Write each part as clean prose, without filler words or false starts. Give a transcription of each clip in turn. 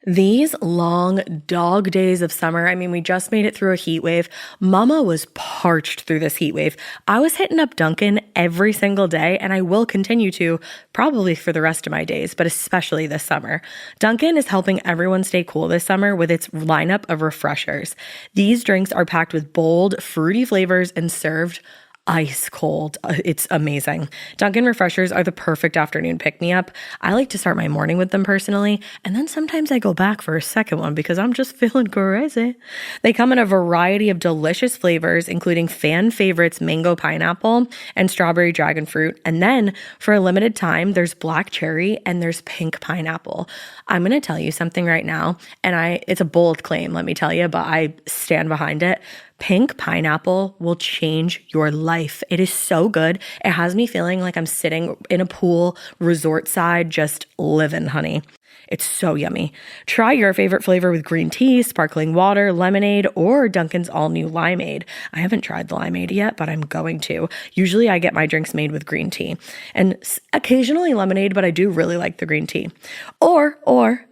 These long dog days of summer, I mean, we just made it through a heat wave. Mama was parched through this heat wave. I was hitting up Dunkin' every single day, and I will continue to probably for the rest of my days, but especially this summer. Dunkin' is helping everyone stay cool this summer with its lineup of refreshers. These drinks are packed with bold, fruity flavors and served ice cold. It's amazing. Dunkin' refreshers are the perfect afternoon pick-me-up. I like to start my morning with them personally, and then sometimes I go back for a second one because I'm just feeling crazy. They come in a variety of delicious flavors, including fan favorites mango pineapple and strawberry dragon fruit. And then for a limited time, there's black cherry and there's pink pineapple. I'm going to tell you something right now, and it's a bold claim, let me tell you, but I stand behind it. Pink pineapple will change your life. It is so good. It has me feeling like I'm sitting in a pool, resort side, just living, honey. It's so yummy. Try your favorite flavor with green tea, sparkling water, lemonade, or Dunkin's all-new limeade. I haven't tried the limeade yet, but I'm going to. Usually I get my drinks made with green tea and occasionally lemonade, but I do really like the green tea. Or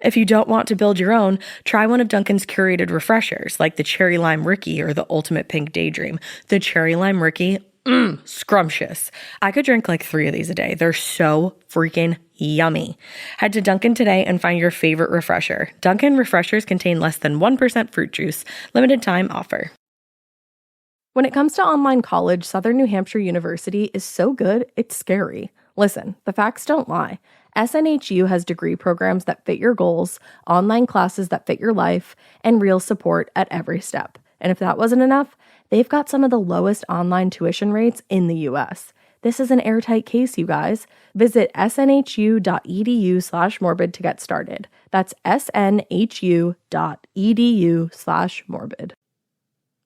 if you don't want to build your own, try one of Dunkin's curated refreshers like the Cherry Lime Ricky or the Ultimate Pink Daydream. The Cherry Lime Ricky, scrumptious. I could drink like 3 of these a day. They're so freaking yummy. Head to Dunkin' today and find your favorite refresher. Dunkin' refreshers contain less than 1% fruit juice. Limited time offer. When it comes to online college, Southern New Hampshire University is so good, it's scary. Listen, the facts don't lie. SNHU has degree programs that fit your goals, online classes that fit your life, and real support at every step. And if that wasn't enough, they've got some of the lowest online tuition rates in the U.S. This is an airtight case, you guys. Visit snhu.edu/morbid to get started. That's snhu.edu/morbid.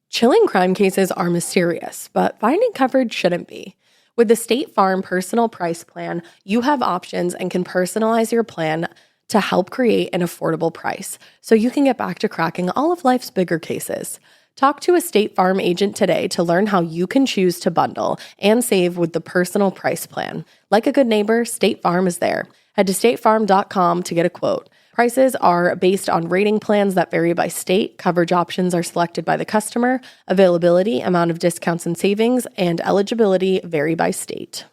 Chilling crime cases are mysterious, but finding coverage shouldn't be. With the State Farm Personal Price Plan, you have options and can personalize your plan to help create an affordable price so you can get back to cracking all of life's bigger cases. Talk to a State Farm agent today to learn how you can choose to bundle and save with the Personal Price Plan. Like a good neighbor, State Farm is there. Head to statefarm.com to get a quote. Prices are based on rating plans that vary by state. Coverage options are selected by the customer. Availability, amount of discounts and savings, and eligibility vary by state.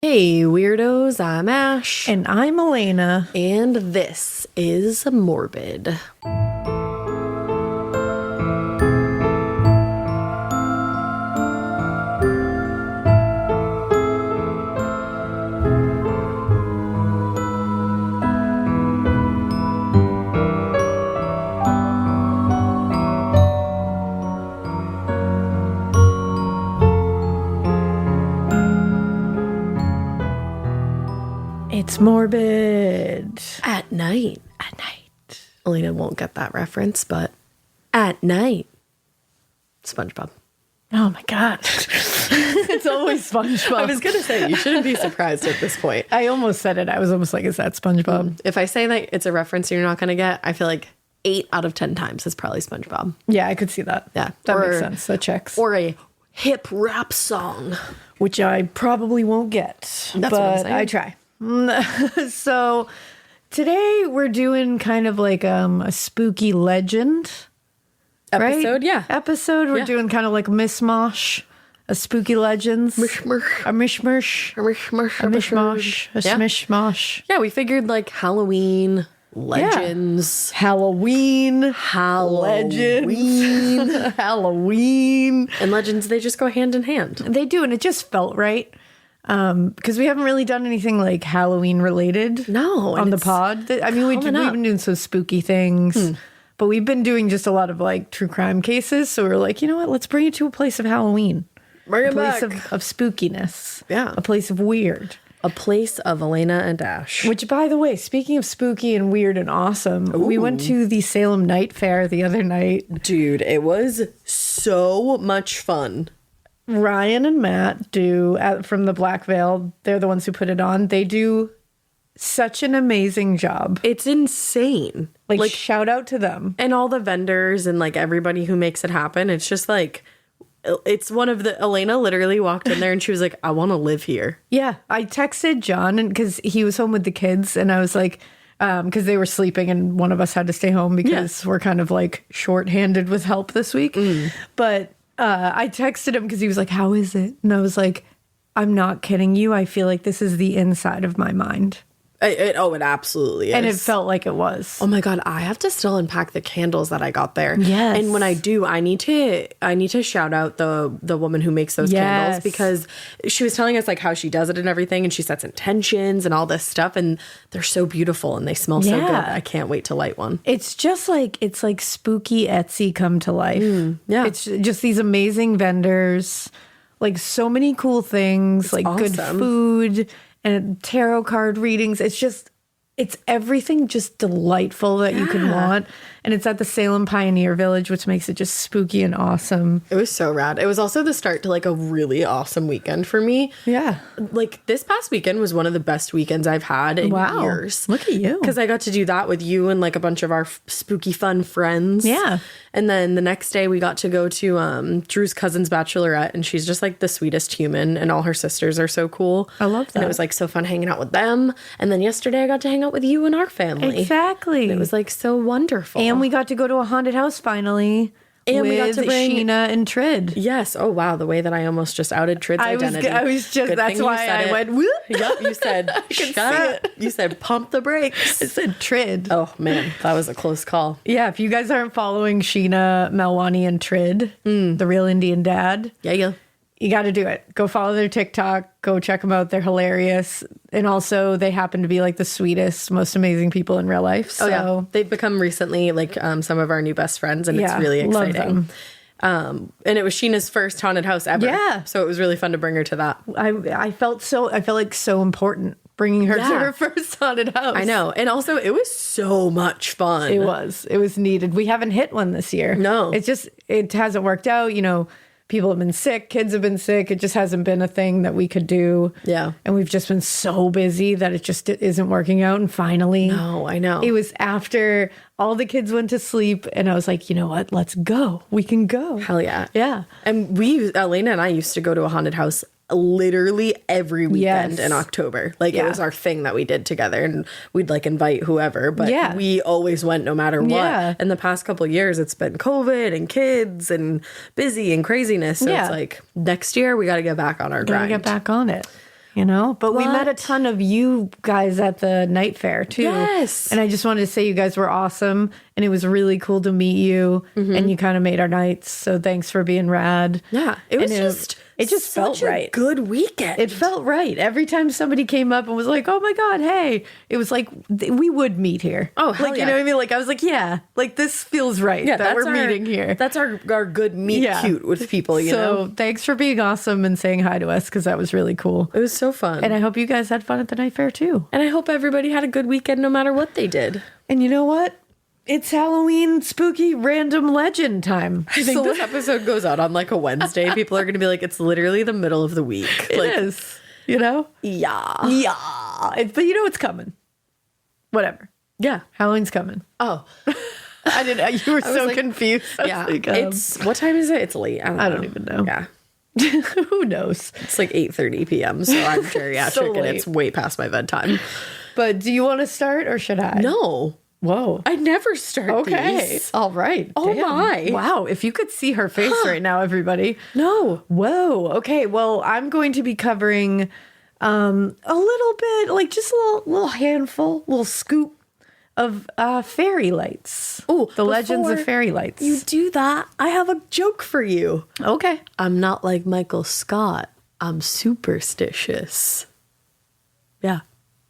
Hey, weirdos, I'm Ash. And I'm Alaina. And this is Morbid. It's morbid. At night. At night. Alaina won't get that reference, but at night. SpongeBob. Oh my God. It's always SpongeBob. I was going to say, you shouldn't be surprised at this point. I almost said it. I was almost like, is that SpongeBob? If I say that it's a reference you're not going to get, I feel like 8 out of 10 times it's probably SpongeBob. Yeah, I could see that. Yeah. That makes sense. That checks. Or a hip rap song. Which I probably won't get. That's what I'm saying. I try. So today we're doing kind of like a spooky legend Episode, right? yeah. Episode. We're doing kind of like mishmash, a spooky legends. Mishmash. A mishmash. A mishmash. A mishmash. A smishmash. Yeah, we figured like Halloween legends. Halloween. Legends. Halloween. And legends, they just go hand in hand. They do, and it just felt right. Because we haven't really done anything like Halloween related. No. On the pod. I mean, we've been doing some spooky things. But we've been doing just a lot of like true crime cases. So we're like, you know what? Let's bring it to a place of Halloween. Bring it back. back. A place of spookiness. Yeah. A place of weird. A place of Alaina and Ash. Which, by the way, speaking of spooky and weird and awesome, we went to the Salem Night Fair the other night. Dude, it was so much fun. Ryan and Matt from the Black Veil. They're the ones who put it on. They do such an amazing job. It's insane. Like shout out to them. And all the vendors and like everybody who makes it happen. It's just like, it's one of the, Alaina literally walked in there and she was like, I want to live here. Yeah. I texted John because he was home with the kids and I was like, because they were sleeping and one of us had to stay home because we're kind of like shorthanded with help this week. But I texted him because he was like, how is it? And I was like, I'm not kidding you. I feel like this is the inside of my mind. It absolutely is. And it felt like it was. Oh my God, I have to still unpack the candles that I got there. Yes. And when I do, I need to shout out the woman who makes those candles, because she was telling us like how she does it and everything, and she sets intentions and all this stuff, and they're so beautiful and they smell so good. I can't wait to light one. It's just like, it's like spooky Etsy come to life. Yeah. It's just these amazing vendors, like so many cool things, It's like awesome. good food and tarot card readings. It's everything just delightful that you can want. And it's at the Salem Pioneer Village, which makes it just spooky and awesome. It was so rad. It was also the start to like a really awesome weekend for me. Yeah. Like this past weekend was one of the best weekends I've had in years. Look at you. Because I got to do that with you and like a bunch of our spooky fun friends. Yeah. And then the next day we got to go to Drew's cousin's bachelorette, and she's just like the sweetest human, and all her sisters are so cool. I love that. And it was like so fun hanging out with them. And then yesterday I got to hang out with you and our family. Exactly. And it was like so wonderful. And we got to go to a haunted house finally. And with we got to bring Sheena and Trid. Yes. Oh wow, the way that I almost just outed Trid's identity. I was just Good that's thing you why said I it. went whoop. Yep, you said can shut see up. You said pump the brakes. I said Trid. Oh man, that was a close call. Yeah, if you guys aren't following Sheena, Melwani, and Trid, the real Indian dad, Yeah. you got to do it. Go follow their TikTok. Go check them out. They're hilarious. And also, they happen to be like the sweetest, most amazing people in real life. So, Oh yeah, they've become recently like some of our new best friends, and it's Yeah, really love exciting. them. And it was Sheena's first haunted house ever. Yeah. So it was really fun to bring her to that. I felt like so important bringing her to her first haunted house. I know. And also it was so much fun. It was needed. We haven't hit one this year. No. It hasn't worked out. You know, people have been sick, kids have been sick. It just hasn't been a thing that we could do. Yeah. And we've just been so busy that it just isn't working out. And finally, No, I know. it was after all the kids went to sleep, and I was like, you know what? Let's go. We can go. Hell yeah. Yeah. And Alaina and I used to go to a haunted house literally every weekend Yes. in October. Like it was our thing that we did together, and we'd like invite whoever, but we always went no matter what. Yeah. And the past couple of years it's been COVID and kids and busy and craziness. So it's like next year we got to get back on our Gotta grind. get back on it. You know, but we met a ton of you guys at the night fair too. Yes. And I just wanted to say you guys were awesome, and it was really cool to meet you, and you kind of made our nights. So thanks for being rad. Yeah. It was it just felt such a right. good weekend. It felt right. Every time somebody came up and was like, "Oh my God, hey," it was like we would meet here. Oh, hell like yeah. you know what I mean? Like I was like, yeah, like this feels right. Yeah, that that's we're meeting here. That's our good meet cute with people, you so know? thanks for being awesome and saying hi to us, because that was really cool. It was so fun. And I hope you guys had fun at the night fair too. And I hope everybody had a good weekend no matter what they did. And you know what? It's Halloween spooky random legend time. I think this episode goes out on like a Wednesday. People are going to be like, it's literally the middle of the week. It like, is. You know? Yeah. Yeah. But you know it's coming. Whatever. Yeah. Halloween's coming. Oh. I didn't. You were so like, confused. Yeah. It's, what time is it? It's late. I don't know. even know. Yeah. Who knows? It's like 8:30 p.m. So I'm geriatric So and late. it's way past my bedtime. But do you want to start or should I? No. Whoa. I never start Okay. these. All right. Oh, Damn. my. Wow. If you could see her face right now, everybody. No. Whoa. Okay. Well, I'm going to be covering a little bit, like just a little handful, little scoop of fairy lights. Oh, the legends of before fairy lights. You do that, I have a joke for you. Okay. I'm not like Michael Scott. I'm superstitious. Yeah.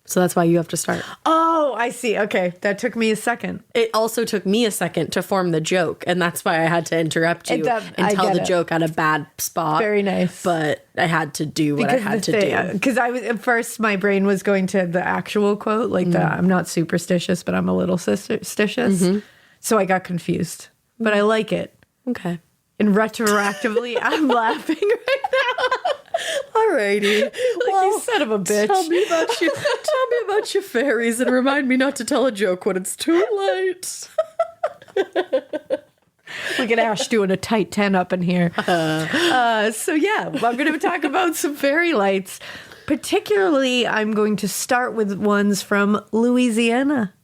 So that's why you have to start. Oh, I see. Okay. That took me a second. It also took me a second to form the joke, and that's why I had to interrupt you I and tell get the it. joke at a bad spot. Very nice. But I had to do what I had to do. Because I was at first, my brain was going to the actual quote, like the I'm not superstitious, but I'm a little superstitious. So I got confused. But I like it. Okay. And retroactively, I'm laughing right now. Alrighty. Like, you son of a bitch. Tell me about your fairies and remind me not to tell a joke when it's too late. Look at Ash doing a tight 10 up in here. So yeah, I'm going to talk about some fairy lights. Particularly, I'm going to start with ones from Louisiana.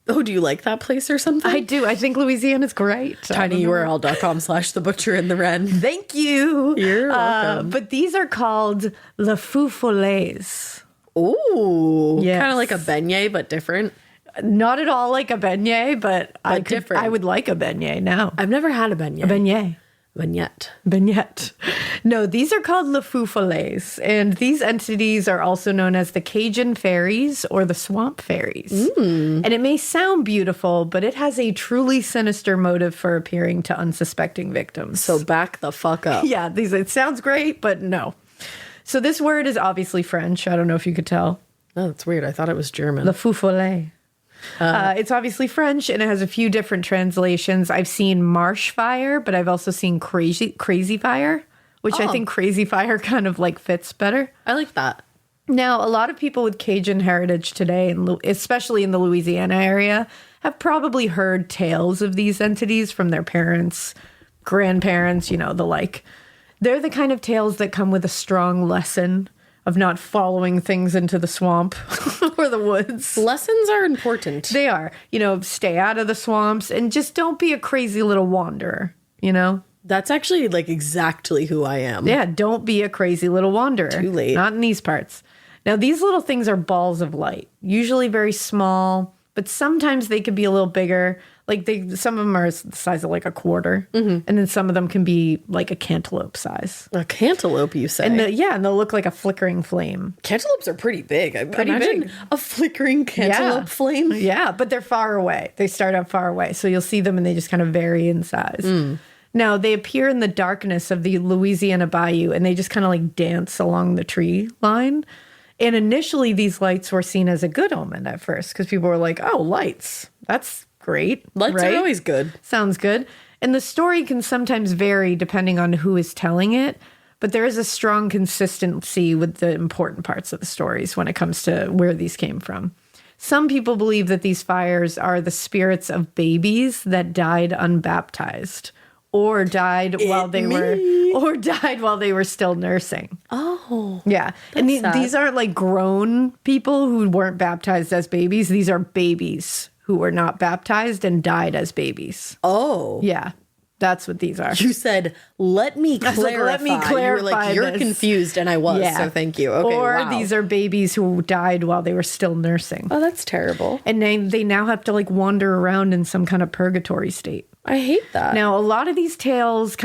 Oh, do you like that place or something? I do. I think Louisiana's great. tinyurl.com/thebutcherandthen-wren. Thank you. You're welcome. But these are called Le Feu Follets. Ooh. Yes. Kind of like a beignet, but different. Not at all like a beignet, but different. I would like a beignet now. I've never had a beignet. A beignet. Beignet. No, these are called Le Feu Follets, and these entities are also known as the Cajun fairies or the swamp fairies. And it may sound beautiful, but it has a truly sinister motive for appearing to unsuspecting victims. So back the fuck up. Yeah, it sounds great, but no. So this word is obviously French. I don't know if you could tell. Oh, that's weird. I thought it was German. Le Feu Follet. It's obviously French, and it has a few different translations. I've seen marsh fire, but I've also seen crazy fire, which I think crazy fire kind of like fits better. I like that. Now, a lot of people with Cajun heritage today, especially in the Louisiana area, have probably heard tales of these entities from their parents, grandparents, the like. They're the kind of tales that come with a strong lesson of not following things into the swamp or the woods. Lessons are important. They are. Stay out of the swamps and just don't be a crazy little wanderer, That's actually like exactly who I am. Yeah, don't be a crazy little wanderer. Too late. Not in these parts. Now, these little things are balls of light, usually very small, but sometimes they could be a little bigger. Like some of them are the size of like a quarter, and then some of them can be like a cantaloupe size. A cantaloupe, you say? And they'll look like a flickering flame. Cantaloupes are pretty big. Pretty big. A flickering cantaloupe flame. Yeah, but they're far away. They start out far away, so you'll see them and they just kind of vary in size. Now, they appear in the darkness of the Louisiana Bayou, and they just kind of like dance along the tree line. And initially, these lights were seen as a good omen at first, because people were like, oh, lights. That's great. Lights are always good. Sounds good. And the story can sometimes vary depending on who is telling it, but there is a strong consistency with the important parts of the stories when it comes to where these came from. Some people believe that these fires are the spirits of babies that died unbaptized or died while they were still nursing. Oh. Yeah. And these aren't like grown people who weren't baptized as babies. These are babies who were not baptized and died as babies. Oh. Yeah. That's what these are. You said, let me clarify. Let me clarify. You were like, you're this. confused, and I was, so thank you. Okay, or these are babies who died while they were still nursing. Oh, that's terrible. And they now have to like wander around in some kind of purgatory state. I hate that. Now, a lot of these tales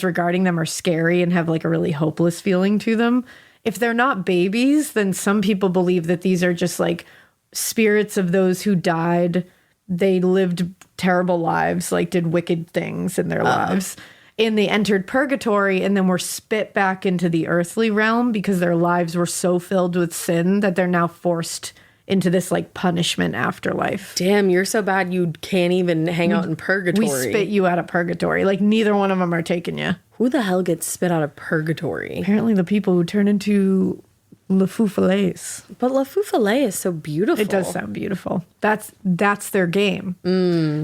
regarding them are scary and have like a really hopeless feeling to them. If they're not babies, then some people believe that these are just like spirits of those who died. They lived terrible lives, like did wicked things in their lives. And they entered purgatory and then were spit back into the earthly realm because their lives were so filled with sin that they're now forced into this like punishment afterlife. Damn, you're so bad you can't even hang out in purgatory. We spit you out of purgatory. Like neither one of them are taking you. Who the hell gets spit out of purgatory? Apparently the people who turn into Le Feu Follets. But Le Feu Follet is so beautiful. It does sound beautiful. That's their game.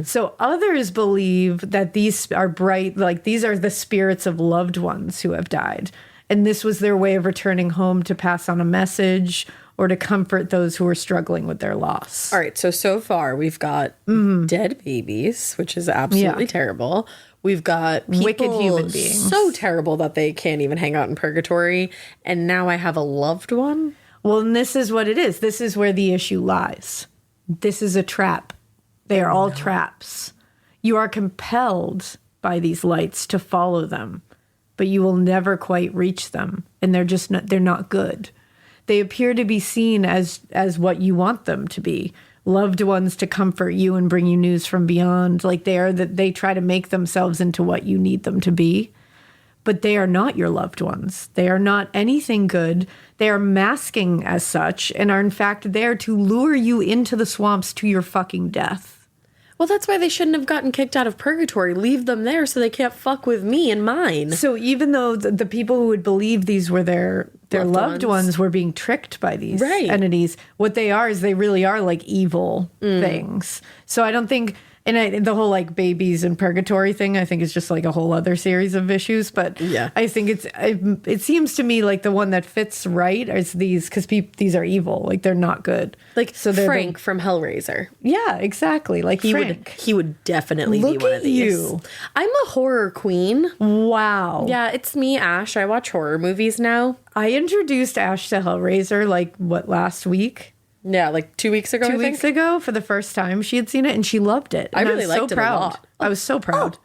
So others believe that these are bright, like these are the spirits of loved ones who have died. And this was their way of returning home to pass on a message or to comfort those who are struggling with their loss. All right, so far we've got dead babies, which is absolutely terrible. We've got people wicked human beings. So terrible that they can't even hang out in purgatory. And now I have a loved one. Well, and this is what it is. This is where the issue lies. This is a trap. They are all traps. You are compelled by these lights to follow them, but you will never quite reach them. And they're not good. They appear to be seen as what you want them to be. Loved ones to comfort you and bring you news from beyond. Like they try to make themselves into what you need them to be. But they are not your loved ones. They are not anything good. They are masking as such and are in fact there to lure you into the swamps to your fucking death. Well, that's why they shouldn't have gotten kicked out of purgatory. Leave them there so they can't fuck with me and mine. So even though the people who would believe these were their loved ones were being tricked by these entities, what they are is they really are like evil things. So I don't think And the whole like babies in purgatory thing, I think is just like a whole other series of issues. But yeah, I think it seems to me like the one that fits right is these, because these are evil. Like they're not good. Like so Frank from Hellraiser. Yeah, exactly. Like Frank. He would definitely be one of these. I'm a horror queen. Wow. Yeah, it's me, Ash. I watch horror movies now. I introduced Ash to Hellraiser like last week? Yeah, like 2 weeks ago. 2 weeks ago for the first time. She had seen it and she loved it. And I really liked it a lot. I was so proud.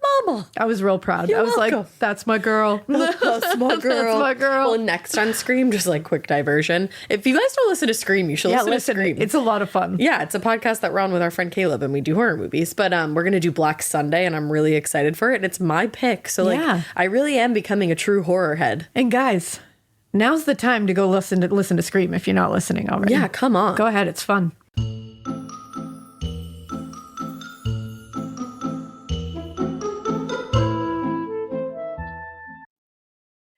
Oh, Mama. I was real proud. You're I was welcome. like, that's my girl. That's my girl. That's my girl. Well, next on Scream, just like quick diversion. If you guys don't listen to Scream, you should listen to Scream. It's a lot of fun. Yeah, it's a podcast that we're on with our friend Caleb, and we do horror movies. But we're gonna do Black Sunday, and I'm really excited for it. And it's my pick, so like I really am becoming a true horror head. And guys, now's the time to go listen to Scream if you're not listening already. Yeah, come on. Go ahead, it's fun.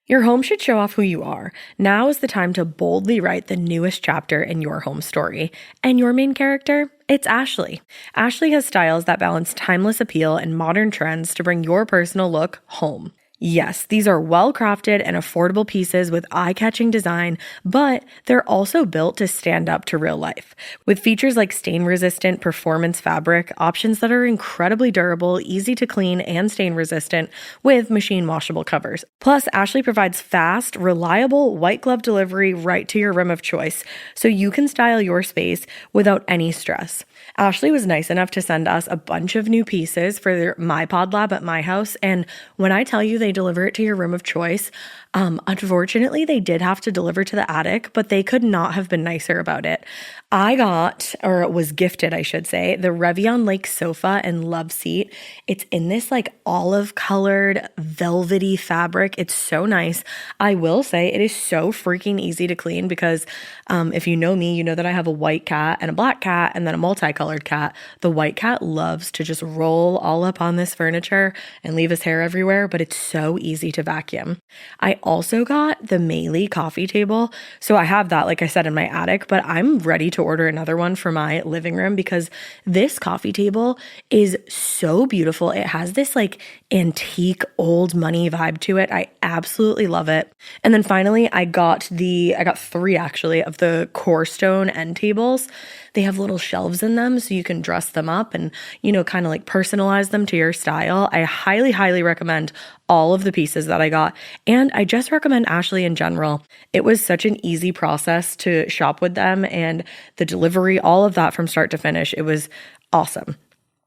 Your home should show off who you are. Now is the time to boldly write the newest chapter in your home story. And your main character? It's Ashley. Ashley has styles that balance timeless appeal and modern trends to bring your personal look home. Yes, these are well-crafted and affordable pieces with eye-catching design, but they're also built to stand up to real life. With features like stain-resistant performance fabric, options that are incredibly durable, easy to clean, and stain-resistant with machine-washable covers. Plus, Ashley provides fast, reliable, white-glove delivery right to your room of choice, so you can style your space without any stress. Ashley was nice enough to send us a bunch of new pieces for my pod lab at my house, and when I tell you they deliver it to your room of choice, unfortunately they did have to deliver to the attic, but they could not have been nicer about it. I got, or was gifted I should say, the Revion Lake sofa and love seat. It's in this like olive colored velvety fabric. It's so nice. I will say it is so freaking easy to clean because if you know me, you know that I have a white cat and a black cat and then a multicolored cat. The white cat loves to just roll all up on this furniture and leave his hair everywhere, but it's so easy to vacuum. I also got the Maylee coffee table. So I have that, like I said, in my attic, but I'm ready to order another one for my living room because this coffee table is so beautiful. It has this like antique old money vibe to it. I absolutely love it. And then finally, I got 3 actually of the core stone end tables. They have little shelves in them so you can dress them up and, you know, kind of like personalize them to your style. I highly, highly recommend all of the pieces that I got. And I just recommend Ashley in general. It was such an easy process to shop with them and the delivery, all of that from start to finish. It was awesome.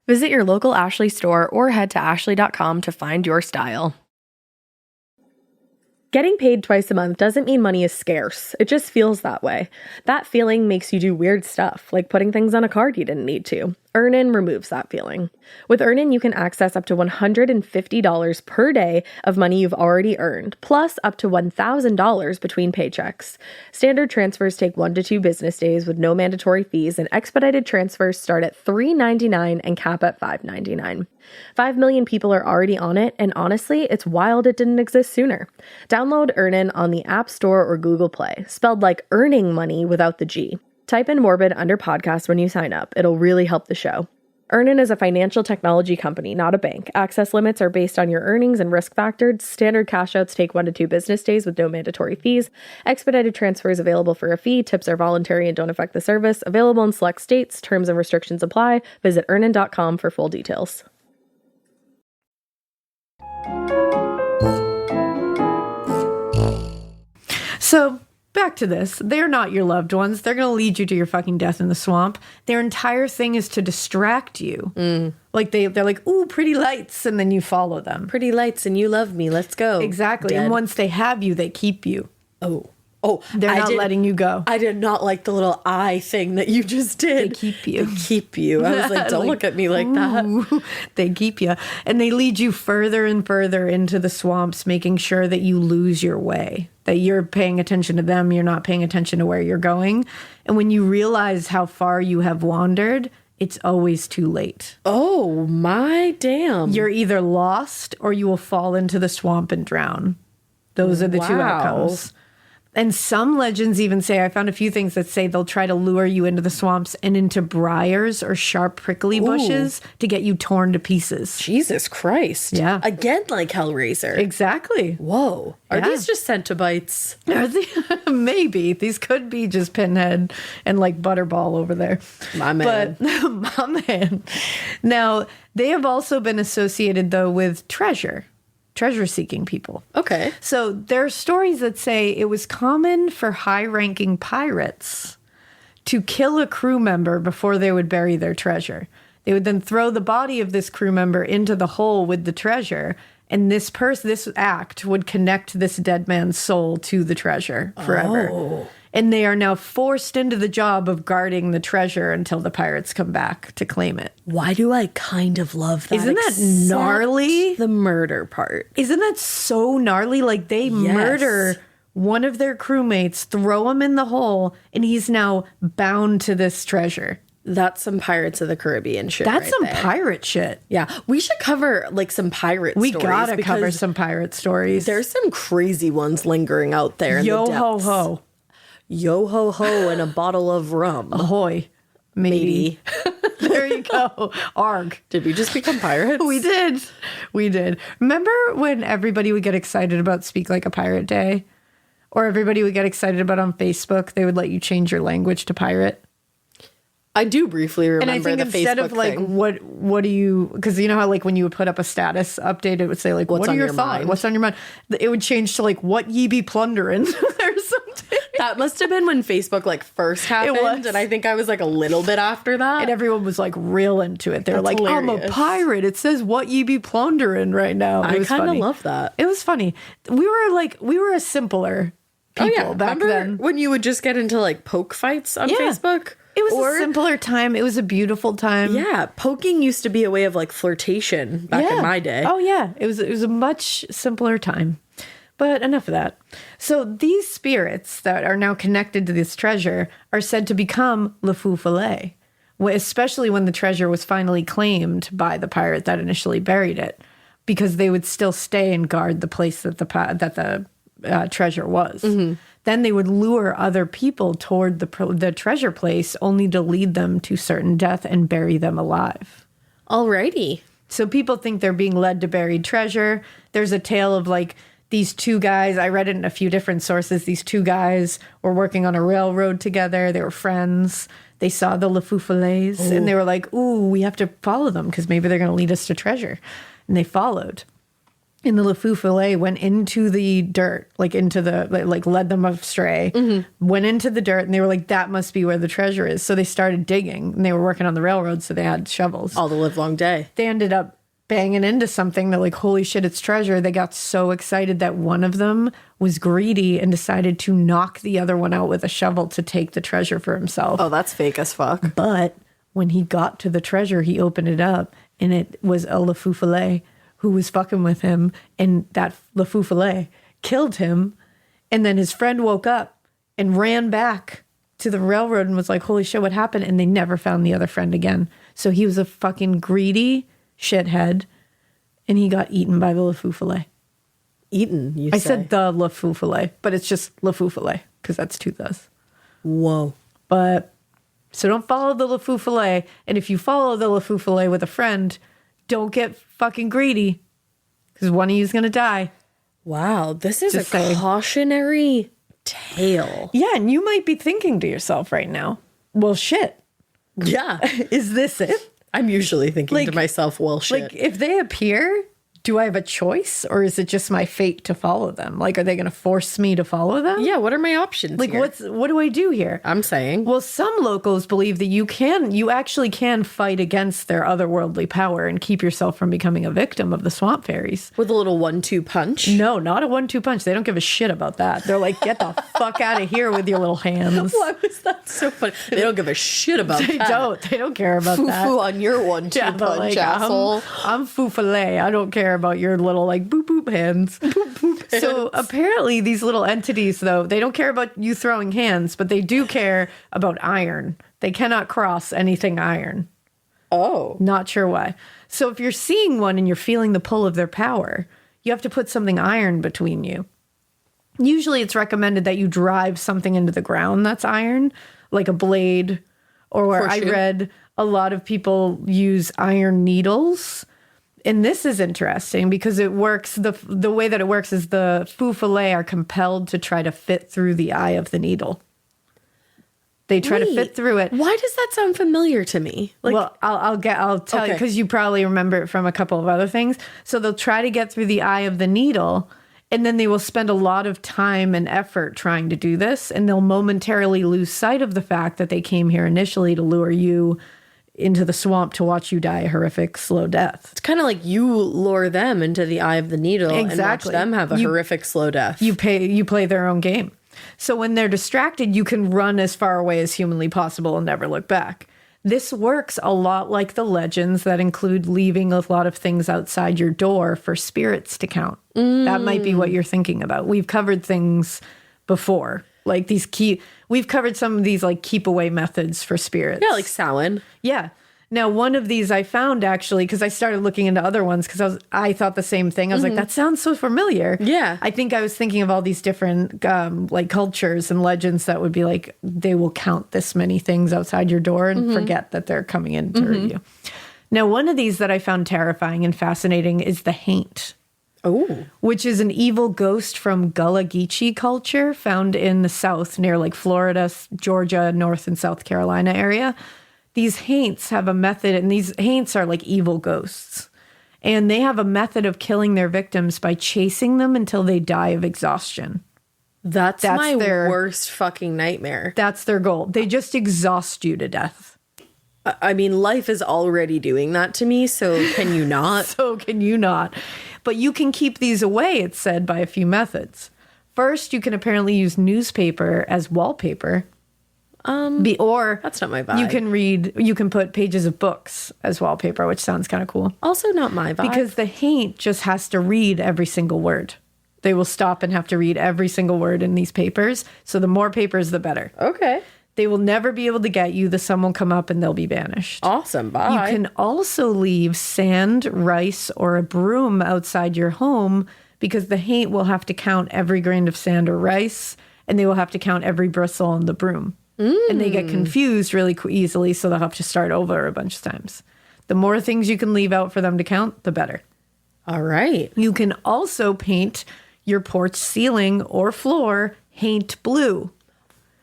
Visit your local Ashley store or head to ashley.com to find your style. Getting paid twice a month doesn't mean money is scarce. It just feels that way. That feeling makes you do weird stuff, like putting things on a card you didn't need to. Earnin removes that feeling. With Earnin, you can access up to $150 per day of money you've already earned, plus up to $1,000 between paychecks. Standard transfers take 1 to 2 business days with no mandatory fees, and expedited transfers start at $3.99 and cap at $5.99. 5 million people are already on it, and honestly, it's wild it didn't exist sooner. Download Earnin on the App Store or Google Play, spelled like earning money without the G. Type in Morbid under podcast when you sign up. It'll really help the show. Earnin is a financial technology company, not a bank. Access limits are based on your earnings and risk factors. Standard cash outs take 1 to 2 business days with no mandatory fees. Expedited transfers available for a fee. Tips are voluntary and don't affect the service. Available in select states. Terms and restrictions apply. Visit earnin.com for full details. So back to this. They're not your loved ones. They're going to lead you to your fucking death in the swamp. Their entire thing is to distract you. Like they're like, ooh, pretty lights. And then you follow them. Pretty lights and you love me. Let's go. Exactly. Dead. And once they have you, they keep you. Oh, they're not letting you go. I did not like the little eye thing that you just did. They keep you. They keep you. I was like, don't look at me like that. They keep you. And they lead you further and further into the swamps, making sure that you lose your way, that you're paying attention to them, you're not paying attention to where you're going. And when you realize how far you have wandered, it's always too late. Oh, my damn. You're either lost or you will fall into the swamp and drown. Those are the 2 outcomes. And some legends even say, I found a few things that say they'll try to lure you into the swamps and into briars or sharp prickly bushes to get you torn to pieces. Jesus Christ. Yeah. Again, like Hellraiser. Exactly. Whoa. Are Yeah. these just centibites? Are they? Maybe. These could be just Pinhead and like Butterball over there. My man. But my man. Now, they have also been associated, though, with treasure-seeking people. Okay. So there are stories that say it was common for high-ranking pirates to kill a crew member before they would bury their treasure. They would then throw the body of this crew member into the hole with the treasure, and this act would connect this dead man's soul to the treasure forever. Oh. And they are now forced into the job of guarding the treasure until the pirates come back to claim it. Why do I kind of love that? Isn't that except gnarly? The murder part. Isn't that so gnarly? Like, they murder one of their crewmates, throw him in the hole, and he's now bound to this treasure. That's some Pirates of the Caribbean shit. That's some there. pirate shit. Yeah. We should cover like some pirate We stories. gotta cover because some pirate stories. There's some crazy ones lingering out there in Yo the ho depths. ho. Yo ho ho and a bottle of rum. Ahoy. Maybe. Maybe. There you go. Arg. Did we just become pirates? We did. We did. Remember when everybody would get excited about Speak Like a Pirate Day? Or everybody would get excited about on Facebook, they would let you change your language to pirate? I do briefly remember And I think the instead Facebook of like, thing. what do you, because you know how like when you would put up a status update, it would say like, What's what are on your your thoughts? mind? What's on your mind? It would change to like, what ye be plundering or something. That must have been when Facebook like first happened, was. and I think I was like a little bit after that. And everyone was like real into it. They were That's like, I'm a hilarious. pirate. It says what ye be plundering right now. It I was kind of funny. love that. It was funny. We were a simpler people back Remember then. when you would just get into like poke fights on Yeah. Facebook? It was a simpler time. It was a beautiful time. Yeah, poking used to be a way of like flirtation back in my day. Oh yeah, it was a much simpler time. But enough of that. So these spirits that are now connected to this treasure are said to become Le Feu Follet, especially when the treasure was finally claimed by the pirate that initially buried it, because they would still stay and guard the place that the treasure was. Mm-hmm. Then they would lure other people toward the treasure place, only to lead them to certain death and bury them alive. Alrighty. So people think they're being led to buried treasure. There's a tale of like these two guys. I read it in a few different sources. These two guys were working on a railroad together. They were friends. They saw the Le Feu Follets and they were like, ooh, we have to follow them because maybe they're going to lead us to treasure. And they followed. And the Le Feu Follet went into the dirt, like into the, like led them astray, went into the dirt, and they were like, that must be where the treasure is. So they started digging, and they were working on the railroad, so they had shovels. All the live long day. They ended up banging into something. They're like, holy shit, it's treasure. They got so excited that one of them was greedy and decided to knock the other one out with a shovel to take the treasure for himself. Oh, that's fake as fuck. But when he got to the treasure, he opened it up, and it was a Le Feu Follet who was fucking with him, and that Le Feu Follet killed him. And then his friend woke up and ran back to the railroad and was like, holy shit, what happened? And they never found the other friend again. So he was a fucking greedy shithead, and he got eaten by the Le Feu Follet. Eaten, you I say. said the Le Feu Follet, but it's just Le Feu Follet because that's two thes. Whoa. But so don't follow the Le Feu Follet. And if you follow the Le Feu Follet with a friend, don't get fucking greedy because one of you is going to die. Wow, this is Just a saying. cautionary tale. Yeah, and you might be thinking to yourself right now, well, shit, Yeah. is this it? I'm usually thinking to Like- myself, well, shit. Like, if they appear, do I have a choice or is it just my fate to follow them? Like, are they going to force me to follow them? yeah, what are my options Like, here? what do I do here? I'm saying. Well, some locals believe that you actually can fight against their otherworldly power and keep yourself from becoming a victim of the swamp fairies. With a little 1-2 punch. No, not a 1-2 punch. They don't give a shit about that. They're like, get the fuck out of here with your little hands. Why was that so funny? They don't give a shit about They that. don't. They don't care about that. Foo-foo on your 1-2 Yeah, punch, like, asshole. I'm Feu Follet. I don't care about your little like boop boop hands. So apparently these little entities though, they don't care about you throwing hands, but they do care about iron. They cannot cross anything iron. Oh. Not sure why. So if you're seeing one and you're feeling the pull of their power, you have to put something iron between you. Usually it's recommended that you drive something into the ground that's iron, like a blade, or I read a lot of people use iron needles. And this is interesting because it works, the way that it works is the Feu Follet are compelled to try to fit through the eye of the needle. They try to fit through it. Why does that sound familiar to me? Like, well, I'll tell you, because you probably remember it from a couple of other things. So they'll try to get through the eye of the needle, and then they will spend a lot of time and effort trying to do this, and they'll momentarily lose sight of the fact that they came here initially to lure you into the swamp to watch you die a horrific, slow death. It's kind of like you lure them into the eye of the needle and watch them have a horrific, slow death. You play their own game. So when they're distracted, you can run as far away as humanly possible and never look back. This works a lot like the legends that include leaving a lot of things outside your door for spirits to count. That might be what you're thinking about. We've covered things before, like we've covered some of these like keep away methods for spirits. Yeah, like Samhain. Yeah. Now, one of these I found actually, because I started looking into other ones because I thought the same thing. I was like, that sounds so familiar. Yeah. I think I was thinking of all these different like cultures and legends that would be like, they will count this many things outside your door and forget that they're coming in to hurt you. Now, one of these that I found terrifying and fascinating is the haint. Oh. Which is an evil ghost from Gullah Geechee culture found in the South near like Florida, Georgia, North and South Carolina area. These haints have a method, and these haints are like evil ghosts. And they have a method of killing their victims by chasing them until they die of exhaustion. That's my worst fucking nightmare. That's their goal. They just exhaust you to death. I mean, life is already doing that to me, so can you not? So can you not? But you can keep these away, it's said, by a few methods. First, you can apparently use newspaper as wallpaper. Or that's not my vibe. You can put pages of books as wallpaper, which sounds kind of cool. Also not my vibe. Because the haint just has to read every single word. They will stop and have to read every single word in these papers. So the more papers, the better. Okay. They will never be able to get you. The sun will come up and they'll be banished. Awesome. Bye. You can also leave sand, rice, or a broom outside your home because the haint will have to count every grain of sand or rice, and they will have to count every bristle on the broom. And they get confused really easily, so they'll have to start over a bunch of times. The more things you can leave out for them to count, the better. All right. You can also paint your porch ceiling or floor haint blue.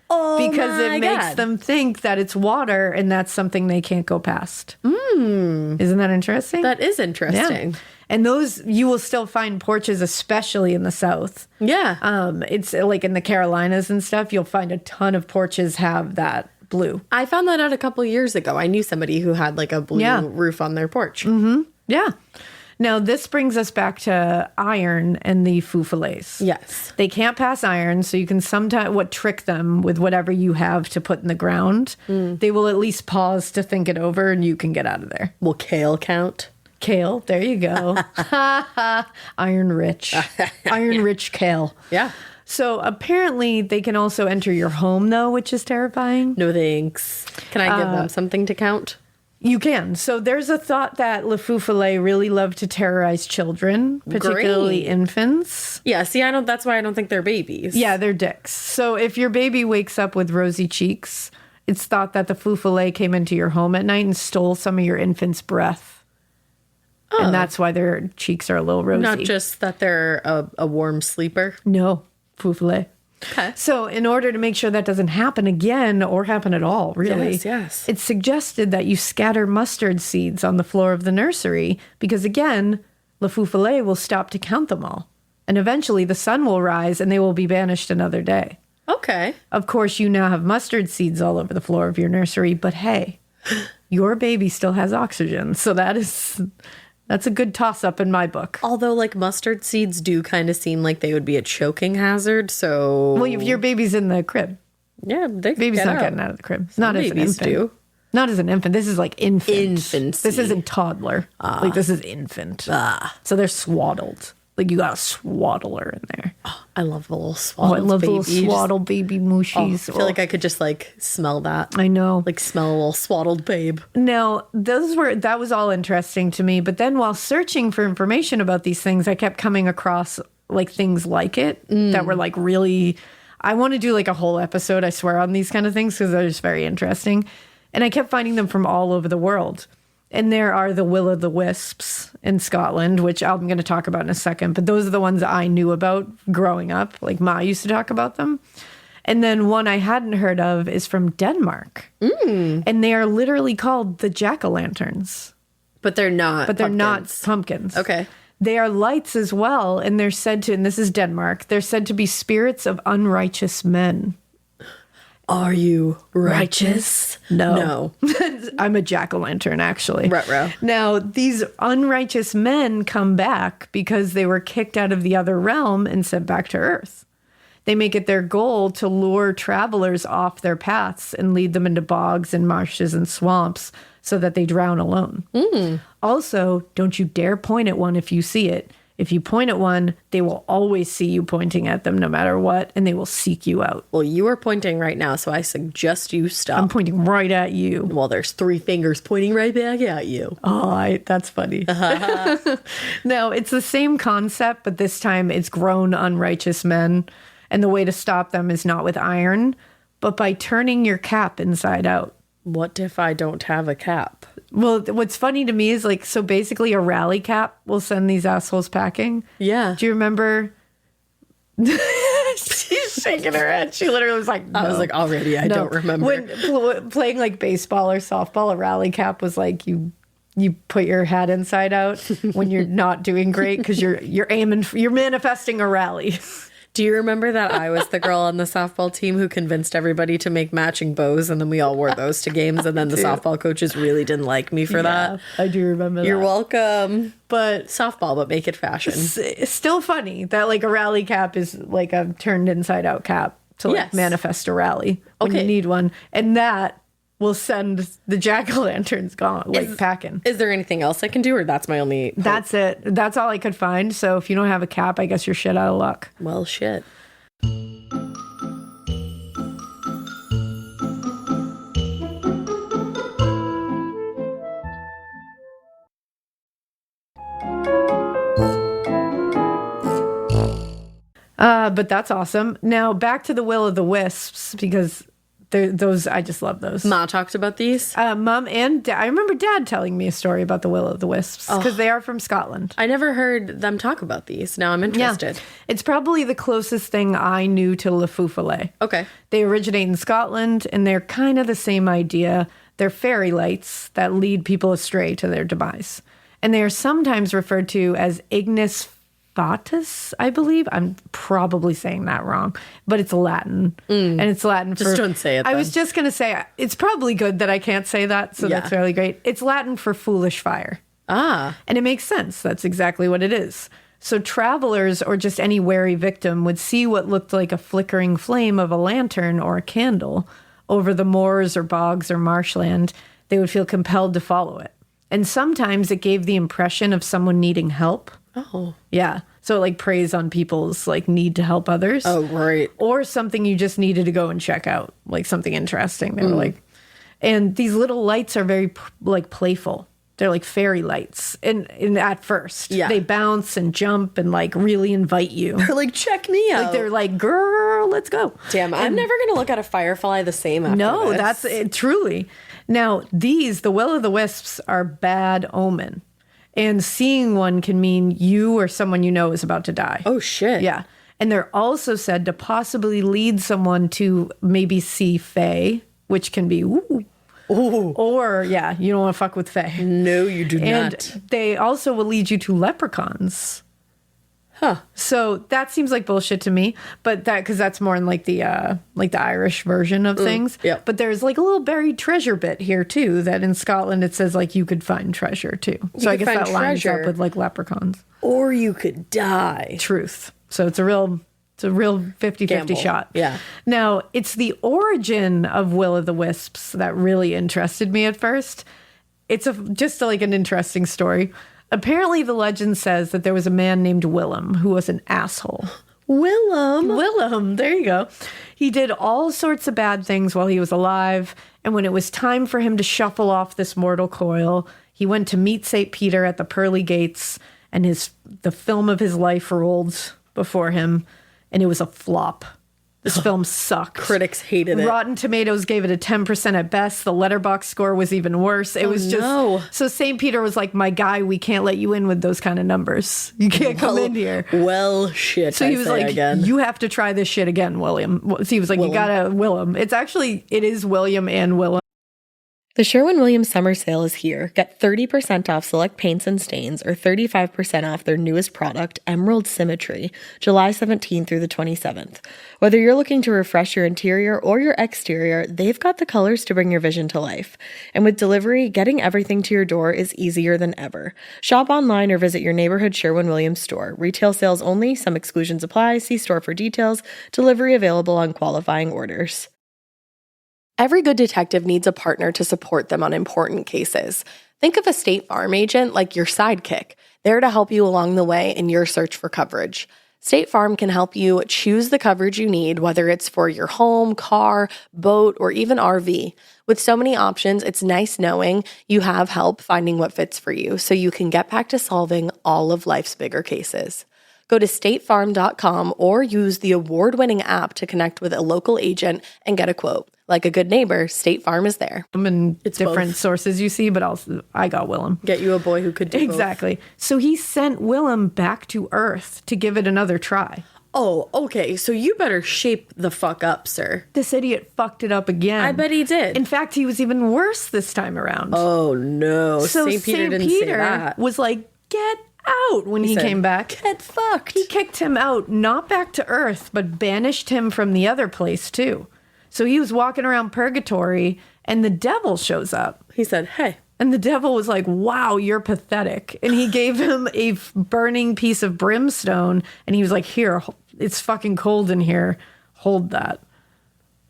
Oh, because it makes them think that it's water, and that's something they can't go past. Isn't that interesting? That is interesting. Yeah. And those, you will still find porches, especially in the South. Yeah. It's like in the Carolinas and stuff, you'll find a ton of porches have that blue. I found that out a couple years ago. I knew somebody who had like a blue roof on their porch. Yeah. Now, this brings us back to iron and the Feu Follets. Yes. They can't pass iron, so you can sometimes trick them with whatever you have to put in the ground. They will at least pause to think it over, and you can get out of there. Will kale count? Kale, there you go. Iron rich. Iron rich kale. Yeah. So apparently they can also enter your home, though, which is terrifying. No thanks. Can I give them something to count? You can. So there's a thought that Le Feu Follet really love to terrorize children, particularly infants. Yeah, see, that's why I don't think they're babies. Yeah, they're dicks. So if your baby wakes up with rosy cheeks, it's thought that the Feu Follet came into your home at night and stole some of your infant's breath. Oh. And that's why their cheeks are a little rosy. Not just that they're a warm sleeper. No, Feu Follet. Okay. So in order to make sure that doesn't happen again or happen at all, really, yes. It's suggested that you scatter mustard seeds on the floor of the nursery because, again, Le Feu Follet will stop to count them all. And eventually the sun will rise and they will be banished another day. Okay. Of course, you now have mustard seeds all over the floor of your nursery, but hey, your baby still has oxygen. So that's a good toss-up in my book. Although, like, mustard seeds do kind of seem like they would be a choking hazard, so... Well, if your baby's in the crib. Yeah, baby's not getting out of the crib. Not as an infant. Do. Not as an infant. This is like infant. Infancy. This isn't toddler. Like, this is infant. So they're swaddled. Like, you got a swaddler in there. Oh, I love the little swaddled baby. I love baby. little swaddled baby mooshies. I feel like I could just, like, smell that. I know. Like, smell a little swaddled babe. Now, that was all interesting to me. But then while searching for information about these things, I kept coming across like things like it that were like really, I want to do like a whole episode, I swear, on these kind of things because they're just very interesting. And I kept finding them from all over the world. And there are the will-o'-the-wisps in Scotland, which I'm going to talk about in a second. But those are the ones I knew about growing up. Like Ma used to talk about them. And then one I hadn't heard of is from Denmark. And they are literally called the jack-o'-lanterns. But they're not. But they're not pumpkins. Okay. They are lights as well. And they're said to, and this is Denmark, they're said to be spirits of unrighteous men. Are you righteous? No. I'm a jack-o'-lantern, actually. Ruh-roh. Now, these unrighteous men come back because they were kicked out of the other realm and sent back to Earth. They make it their goal to lure travelers off their paths and lead them into bogs and marshes and swamps so that they drown alone. Also, don't you dare point at one if you see it. If you point at one, they will always see you pointing at them no matter what, and they will seek you out. Well, you are pointing right now, so I suggest you stop. I'm pointing right at you. Well, there's 3 fingers pointing right back at you. Oh, that's funny. No, it's the same concept, but this time it's grown unrighteous men. And the way to stop them is not with iron, but by turning your cap inside out. What if I don't have a cap? Well, what's funny to me is like, so basically a rally cap will send these assholes packing. Yeah. Do you remember? She's shaking her head. She literally was like, no. I was like, already, I don't remember. When playing like baseball or softball, a rally cap was like you put your hat inside out when you're not doing great because you're aiming, you're manifesting a rally. Do you remember that I was the girl on the softball team who convinced everybody to make matching bows, and then we all wore those to games, and then the softball coaches really didn't like me for that? I do remember that. You're welcome. But Softball, but make it fashion. it's still funny that like a rally cap is like a turned inside out cap to like manifest a rally when you need one. And that will send the jack-o'-lanterns packing. Is there anything else I can do, or that's my only hope? That's it. That's all I could find. So if you don't have a cap, I guess you're shit out of luck. Well, shit. But that's awesome. Now back to the will-o'-the-wisps, because those, I just love those. Ma talked about these. Mom and Dad. I remember Dad telling me a story about the will-o'-the-wisps because they are from Scotland. I never heard them talk about these. Now I'm interested. Yeah. It's probably the closest thing I knew to Le Feu Follet. Okay. They originate in Scotland, and they're kind of the same idea. They're fairy lights that lead people astray to their demise. And they are sometimes referred to as Ignis Fatuus, I believe. I'm probably saying that wrong, but it's Latin. And it's Latin for... Just don't say it, I then. was just going to say, it's probably good that I can't say that, so that's really great. It's Latin for foolish fire. Ah. And it makes sense. That's exactly what it is. So travelers or just any wary victim would see what looked like a flickering flame of a lantern or a candle over the moors or bogs or marshland. They would feel compelled to follow it. And sometimes it gave the impression of someone needing help. Oh. Yeah. So it like preys on people's like need to help others. Oh, right. Or something you just needed to go and check out, like something interesting. They were like, and these little lights are very like playful. They're like fairy lights. And at first, they bounce and jump and like really invite you. They're like, check me out. Like they're like, girl, let's go. Damn, I'm never going to look at a firefly the same after No, this. that's it, truly. Now, the will-o'-the-wisps are bad omen. And seeing one can mean you or someone you know is about to die. Oh, shit. Yeah. And they're also said to possibly lead someone to maybe see fae, which can be, ooh. Or, you don't want to fuck with fae. No, you do and not. They also will lead you to leprechauns. Huh. So that seems like bullshit to me, but because that's more in like the Irish version of things. Yeah. But there's like a little buried treasure bit here too, that in Scotland it says like you could find treasure too. So I guess that lines up with like leprechauns. Or you could die. Truth. So it's a real 50-50 shot. Yeah. Now, it's the origin of will-o'-the-wisps that really interested me at first. It's just like an interesting story. Apparently, the legend says that there was a man named Willem who was an asshole. Willem, there you go. He did all sorts of bad things while he was alive, and when it was time for him to shuffle off this mortal coil, he went to meet St. Peter at the pearly gates, and the film of his life rolled before him, and it was a flop. This film sucked. Critics hated it. Rotten Tomatoes gave it a 10% at best. The Letterboxd score was even worse. It was just... no. So St. Peter was like, my guy, we can't let you in with those kind of numbers. You can't come in here. Well, shit, So he was like, you have to try this shit again, William. So he was like, you gotta, Willem. It is William and Willem. The Sherwin-Williams summer sale is here. Get 30% off select paints and stains or 35% off their newest product, Emerald Symmetry, July 17th through the 27th. Whether you're looking to refresh your interior or your exterior, they've got the colors to bring your vision to life. And with delivery, getting everything to your door is easier than ever. Shop online or visit your neighborhood Sherwin-Williams store. Retail sales only. Some exclusions apply. See store for details. Delivery available on qualifying orders. Every good detective needs a partner to support them on important cases. Think of a State Farm agent like your sidekick, there to help you along the way in your search for coverage. State Farm can help you choose the coverage you need, whether it's for your home, car, boat, or even RV. With so many options, it's nice knowing you have help finding what fits for you so you can get back to solving all of life's bigger cases. Go to statefarm.com or use the award-winning app to connect with a local agent and get a quote. Like a good neighbor, State Farm is there. And It's different both. sources you see, but also I got Willem. Get you a boy who could do Exactly. So he sent Willem back to Earth to give it another try. Oh, okay. So you better shape the fuck up, sir. This idiot fucked it up again. I bet he did. In fact, he was even worse this time around. Oh, no. So St. Peter didn't say that. was like, get out when he said, came back. Get fucked. He kicked him out, not back to Earth, but banished him from the other place too. So he was walking around purgatory and the devil shows up. He said, hey. And the devil was like, wow, you're pathetic. And he gave him a burning piece of brimstone. And he was like, here, it's fucking cold in here. Hold that.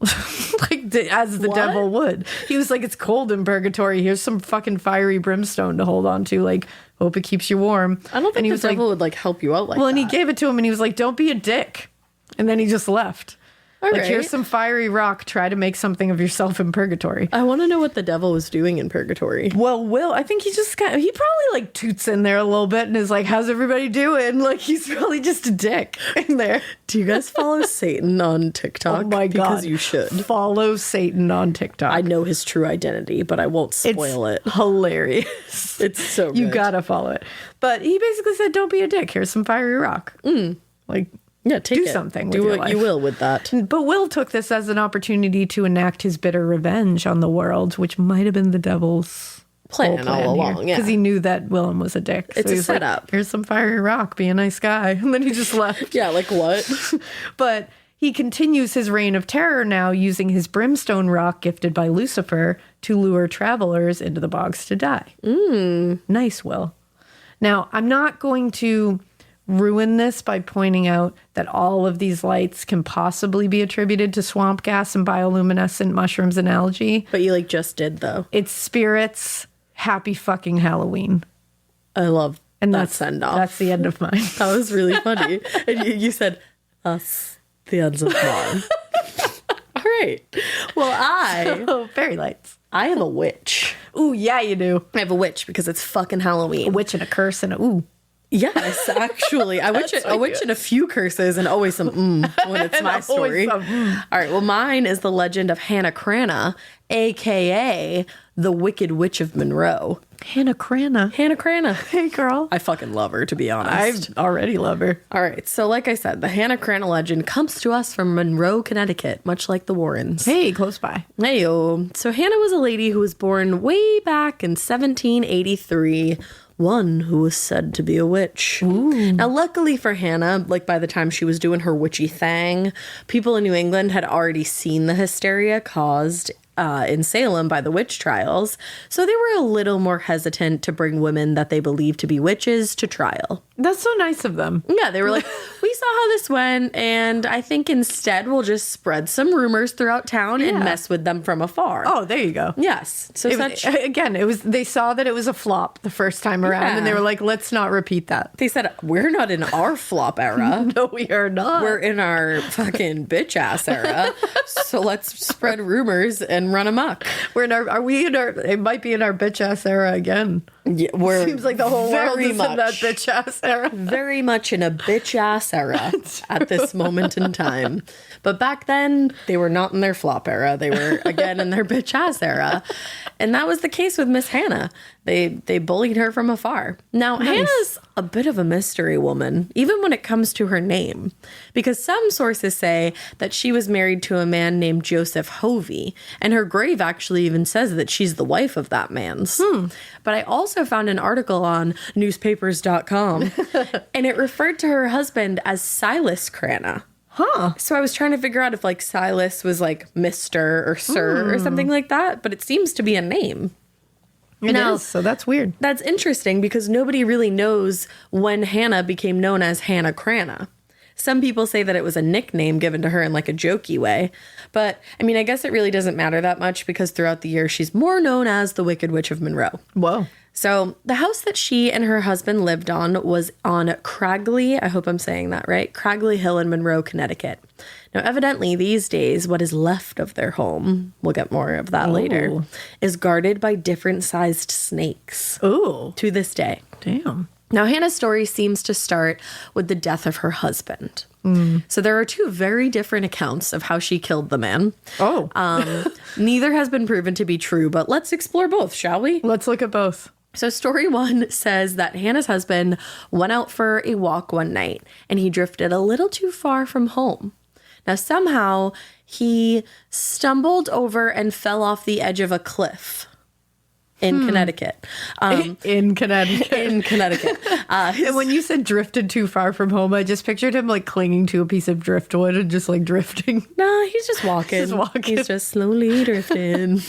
As the devil would. He was like, it's cold in purgatory. Here's some fucking fiery brimstone to hold on to. Like, hope it keeps you warm. I don't think he the was devil would like help you out like that. Well, and he gave it to him and he was like, don't be a dick. And then he just left. All like, right. here's some fiery rock. Try to make something of yourself in purgatory. I want to know what the devil was doing in purgatory. Well, I think he probably like toots in there a little bit and is like, how's everybody doing? Like, he's probably just a dick in there. Do you guys follow Satan on TikTok? Oh my God. Because you should. Follow Satan on TikTok. I know his true identity, but I won't spoil it. Hilarious. It's so good. You gotta follow it. But he basically said, don't be a dick. Here's some fiery rock. Like, Yeah, take do it. something Do with your what you life. will with that. But Will took this as an opportunity to enact his bitter revenge on the world, which might have been the devil's Plan all along, yeah. Because he knew that Willem was a dick. It's he a was like, setup. here's some fiery rock. Be a nice guy. And then he just left. Yeah, like what? But he continues his reign of terror now using his brimstone rock gifted by Lucifer to lure travelers into the bogs to die. Nice, Will. Now, I'm not going to ruin this by pointing out that all of these lights can possibly be attributed to swamp gas and bioluminescent mushrooms and algae. But you like just did though. It's spirits. Happy fucking Halloween. I love And that send off. That's the end of mine. That was really funny. And you said, us, the ends of mine. All right. Well, Oh, fairy lights. I am a witch. Ooh, yeah, you do. I have a witch because it's fucking Halloween. A witch and a curse and a ooh. Yes, actually. I witch in a few curses and always some when it's my story. Always some, All right, well, mine is the legend of Hannah Cranna, a.k.a. the Wicked Witch of Monroe. Hannah Cranna. Hannah Cranna. Hey, girl. I fucking love her, to be I honest. already love her. All right, so like I said, the Hannah Cranna legend comes to us from Monroe, Connecticut, much like the Warrens. Hey, close by. Heyo. So Hannah was a lady who was born way back in 1783, one who was said to be a witch. Ooh. Now, luckily for Hannah, like by the time she was doing her witchy thing, people in New England had already seen the hysteria caused in Salem by the witch trials, so they were a little more hesitant to bring women that they believed to be witches to trial. That's so nice of them. Yeah, they were like, we saw how this went, and I think instead we'll just spread some rumors throughout town and Yeah. mess with them from afar. Oh, there you go. Yes. So They saw that it was a flop the first time around, Yeah. and they were like, let's not repeat that. they said, we're not in our flop era. No, we are not. We're in our fucking bitch ass era. So let's spread rumors and run amok. It might be in our bitch ass era again. Yeah, we're Seems like the whole world very is in that bitch ass era. very much in a bitch ass era at this moment in time. But back then, they were not in their flop era. They were, again, in their bitch ass era. And that was the case with Miss Hannah. They bullied her from afar. Now, Hannah's a bit of a mystery woman, even when it comes to her name, because some sources say that she was married to a man named Joseph Hovey, and her grave actually even says that she's the wife of that man's. But I also found an article on newspapers.com, and it referred to her husband as Silas Cranna. Huh. So I was trying to figure out if like Silas was like Mr. or Sir or something like that, but it seems to be a name. It is, so that's weird. That's interesting because nobody really knows when Hannah became known as Hannah Cranna. Some people say that it was a nickname given to her in like a jokey way. But I mean, I guess it really doesn't matter that much because throughout the year, she's more known as the Wicked Witch of Monroe. Whoa. So the house that she and her husband lived on was on Cragley. I hope I'm saying that right. Cragley Hill in Monroe, Connecticut. Now, evidently, these days, what is left of their home, we'll get more of that later, is guarded by different sized snakes. Ooh. To this day. Damn. Now, Hannah's story seems to start with the death of her husband. So there are two very different accounts of how she killed the man. Neither has been proven to be true, but let's explore both, shall we? Let's look at both. So story one says that Hannah's husband went out for a walk one night and he drifted a little too far from home. Now, somehow he stumbled over and fell off the edge of a cliff in Connecticut. In Connecticut. In Connecticut. And when you said drifted too far from home, I just pictured him like clinging to a piece of driftwood and just like drifting. No, he's just walking. He's just slowly drifting,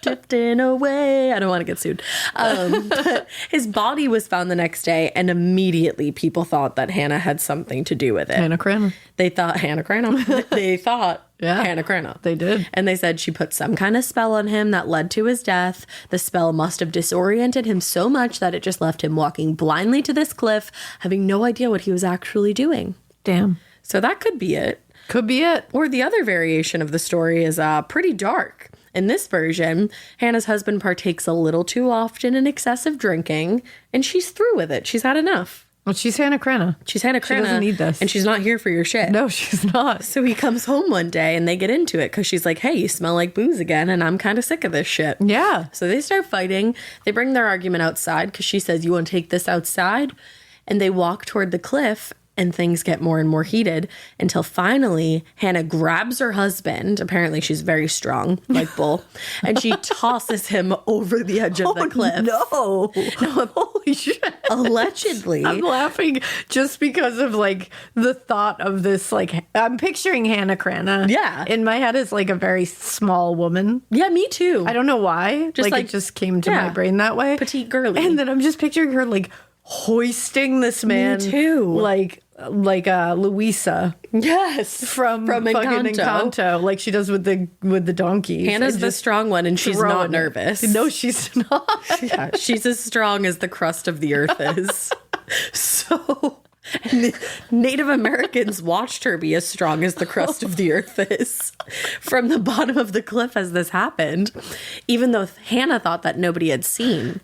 drifting away. I don't want to get sued. But his body was found the next day, and immediately people thought that Hannah had something to do with it. Hannah Cranna. They thought Hannah Cranna. They thought Hannah Cranna. They did. And they said she put some kind of spell on him that led to his death. The spell must have disoriented him so much that it just left him walking blindly to this cliff, having no idea what he was actually doing. Damn. So that could be it. Could be it. Or the other variation of the story is pretty dark. In this version, Hannah's husband partakes a little too often in excessive drinking, and she's through with it. She's had enough. Well, she's Hannah Cranna. She's Hannah Cranna. She doesn't need this. And she's not here for your shit. No, she's not. So he comes home one day and they get into it because she's like, hey, you smell like booze again and I'm kind of sick of this shit. Yeah. So they start fighting. They bring their argument outside because she says, you want to take this outside? And they walk toward the cliff and things get more and more heated until finally Hannah grabs her husband. Apparently she's very strong, like Bull. And she tosses him over the edge of the cliff. No. Holy shit. Allegedly. I'm laughing just because of like the thought of this. Like, I'm picturing Hannah Cranna. Yeah. In my head is like a very small woman. Yeah, me too. I don't know why. Just like it just came to my brain that way. Petite girly. And then I'm just picturing her like hoisting this man. Me too. Like Louisa. Yes. From fucking Encanto. Encanto. Like she does with the donkeys. Hannah's the strong one and she's not nervous. No, she's not. Yeah, she's as strong as the crust of the earth is. So Native Americans watched her be as strong as the crust of the earth is from the bottom of the cliff as this happened, even though Hannah thought that nobody had seen.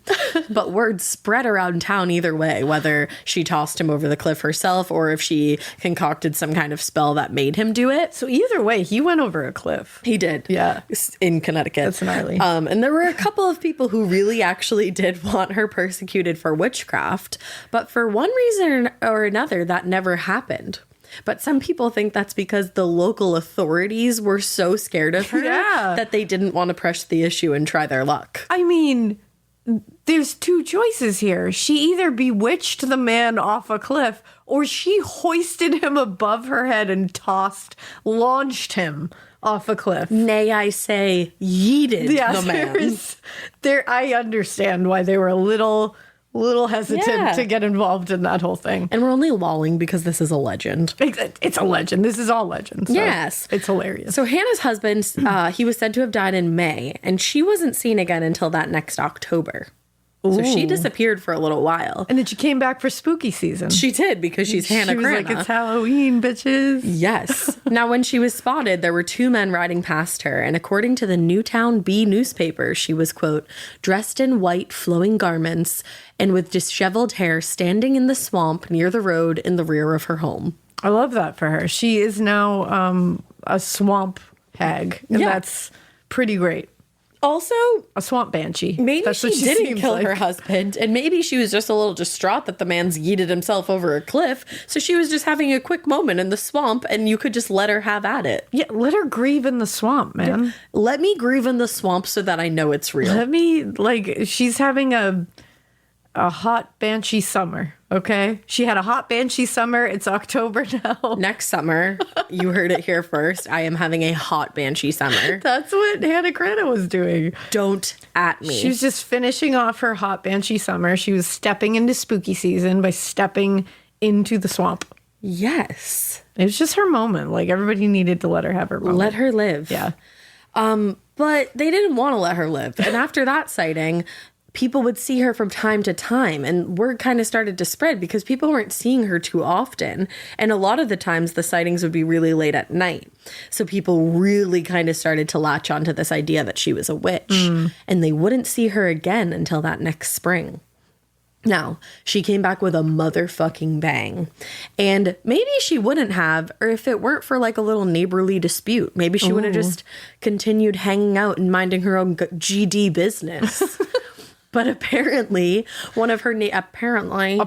But word spread around town either way, whether she tossed him over the cliff herself or if she concocted some kind of spell that made him do it. So either way, he went over a cliff. He did. Yeah. In Connecticut. That's gnarly. And there were a couple of people who really actually did want her persecuted for witchcraft, but for one reason or another, that never happened. But some people think that's because the local authorities were so scared of her that they didn't want to press the issue and try their luck. I mean, there's two choices here. She either bewitched the man off a cliff or she hoisted him above her head and launched him off a cliff. Nay, I say, yeeted the man. I understand why they were a little hesitant to get involved in that whole thing. And we're only lolling because this is a legend. It's a legend. This is all legend. So yes. It's hilarious. So Hannah's husband, he was said to have died in May, and she wasn't seen again until that next October. So she Ooh. disappeared for a little while. And then she came back for spooky season. She did, because she's Hannah She was Cranna. like, it's Halloween, bitches. Yes. Now, when she was spotted, there were two men riding past her, and according to the Newtown Bee newspaper, she was, quote, dressed in white flowing garments and with disheveled hair, standing in the swamp near the road in the rear of her home. I love that for her. She is now a swamp hag, and that's pretty great. Also, A swamp banshee. maybe That's she what didn't seems kill like. her husband, and maybe she was just a little distraught that the man's yeeted himself over a cliff, so she was just having a quick moment in the swamp, and you could just let her have at it. Yeah, let her grieve in the swamp, man. Let me grieve in the swamp so that I know it's real. Let me, like, she's having a hot banshee summer, okay? She had a hot banshee summer. It's October now. Next summer, you heard it here first, I am having a hot banshee summer. That's what Hannah Cranna was doing. Don't at me. She was just finishing off her hot banshee summer. She was stepping into spooky season by stepping into the swamp. Yes. It was just her moment. Like, everybody needed to let her have her moment. Let her live. Yeah. But they didn't want to let her live. And after that sighting, people would see her from time to time, and word kind of started to spread because people weren't seeing her too often. And a lot of the times the sightings would be really late at night. So people really kind of started to latch onto this idea that she was a witch, and they wouldn't see her again until that next spring. Now, she came back with a motherfucking bang. And maybe she wouldn't have, or if it weren't for like a little neighborly dispute, maybe she would have just continued hanging out and minding her own GD business. But apparently, one of her apparently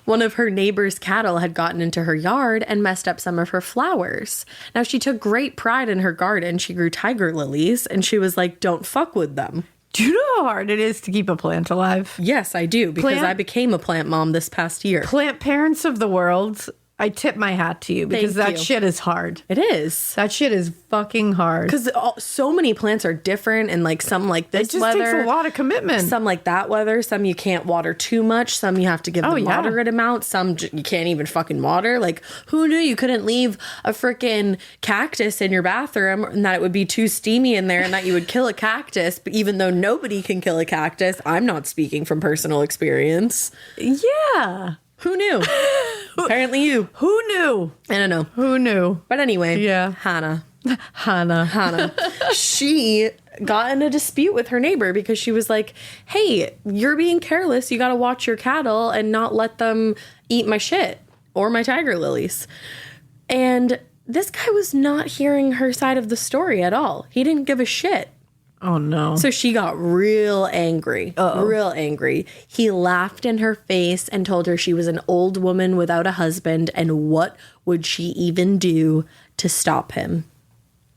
one of her neighbor's cattle had gotten into her yard and messed up some of her flowers. Now, she took great pride in her garden. She grew tiger lilies, and she was like, "Don't fuck with them." Do you know how hard it is to keep a plant alive? Yes, I do, because Plant- I became a plant mom this past year. Plant parents of the world, I tip my hat to you because Thank that you. shit is hard. It is. That shit is fucking hard. Because so many plants are different, and like some like this It just weather, takes a lot of commitment. some like that weather, some you can't water too much, some you have to give the yeah. moderate amount, some you can't even fucking water. Like, who knew you couldn't leave a freaking cactus in your bathroom and that it would be too steamy in there and that you would kill a cactus? But even though nobody can kill a cactus, I'm not speaking from personal experience. Yeah. Who knew? Apparently you. Who knew? I don't know. Who knew? But anyway, Yeah. Hannah. Hannah. She got in a dispute with her neighbor because she was like, "Hey, you're being careless. You got to watch your cattle and not let them eat my shit or my tiger lilies." And this guy was not hearing her side of the story at all. He didn't give a shit. Oh, no. So she got real angry. Real angry. He laughed in her face and told her she was an old woman without a husband, and what would she even do to stop him?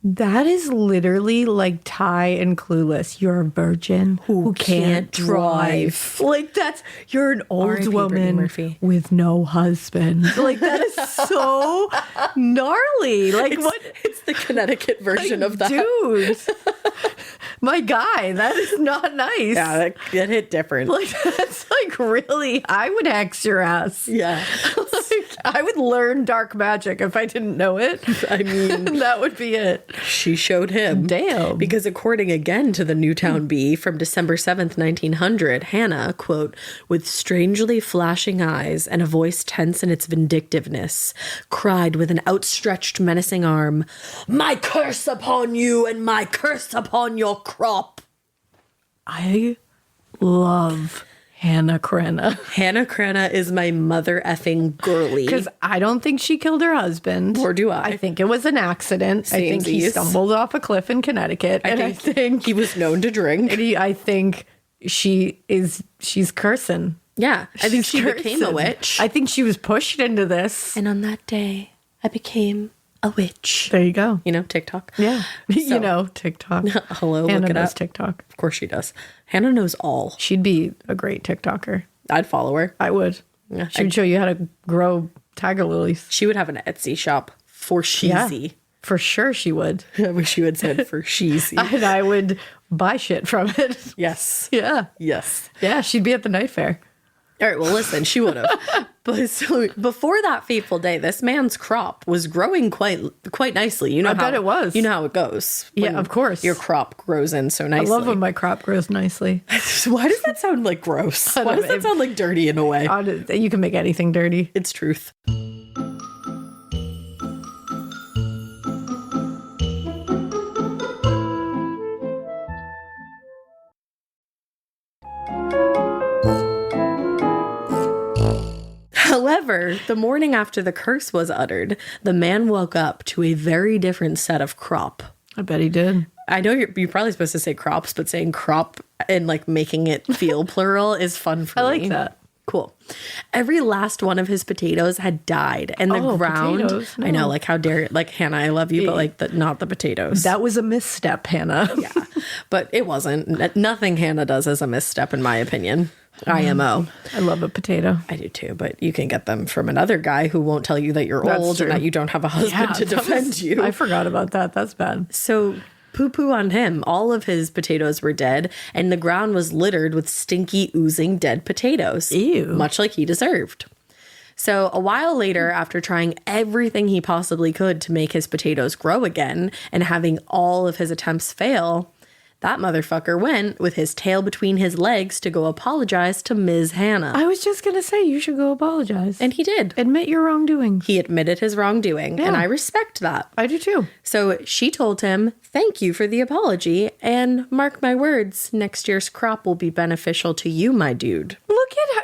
That is literally like Ty and Clueless. You're a virgin who can't drive. Like, that's, you're an old R.I.P. Brittany woman Murphy. with no husband. Like, that is so gnarly. Like, what? It's the Connecticut version of that. Dude. My guy, that is not nice. Yeah, that hit different. Like, that's like really, I would hex your ass. Yeah. Like, I would learn dark magic if I didn't know it. I mean, That would be it. she showed him. Damn. Because according again to the Newtown Bee from December 7th, 1900, Hannah, quote, with strangely flashing eyes and a voice tense in its vindictiveness, cried with an outstretched menacing arm, "My curse upon you and my curse upon your crop." I love Hannah Cranna. Hannah Cranna is my mother effing girly. Because I don't think she killed her husband. Or do I. I think it was an accident. I think he Samesies. stumbled off a cliff in Connecticut. I think he was known to drink. I think she's cursing. Yeah, I think She's she became a cursing. witch. I think she was pushed into this. And on that day, I became a witch. There you go. You know, TikTok. Yeah. So- You know, TikTok. Hello, Hannah look it knows up. TikTok. Of course she does. Hannah knows all. She'd be a great TikToker. I'd follow her. I would. Yeah, She would show you how to grow tiger lilies. She would have an Etsy shop for sheezy. For sure she would. I wish you had said for sheezy. And I would buy shit from it. Yes. Yeah. Yes. Yeah, she'd be at the night fair. All right, well, listen, she would have. But so before that fateful day, this man's crop was growing quite nicely. You know, I bet it was. You know how it goes. Yeah, of course. Your crop grows in so nicely. I love when my crop grows nicely. Why does that sound like gross? Why does that sound like dirty in a way? You can make anything dirty. It's truth. However, the morning after the curse was uttered, the man woke up to a very different set of crop. I bet he did. I know you're probably supposed to say crops, but saying crop and like making it feel plural is fun for me. I like that. Cool. Every last one of his potatoes had died, and the ground. Potatoes? No. I know, like how dare, like Hannah, I love you, but like not the potatoes. That was a misstep, Hannah. Yeah, but it wasn't. Nothing Hannah does is a misstep, in my opinion. IMO. I love a potato. I do too, but you can get them from another guy who won't tell you that you're old true. and that you don't have a husband to defend you. I forgot about that. That's bad. So poo-poo on him. All of his potatoes were dead, and the ground was littered with stinky, oozing dead potatoes. Ew. Much like he deserved. So a while later, after trying everything he possibly could to make his potatoes grow again and having all of his attempts fail, that motherfucker went with his tail between his legs to go apologize to Ms. Hannah. I was just going to say, you should go apologize. And he did. Admit your wrongdoing. He admitted his wrongdoing, and I respect that. I do too. So she told him, thank you for the apology, and mark my words, next year's crop will be beneficial to you, my dude.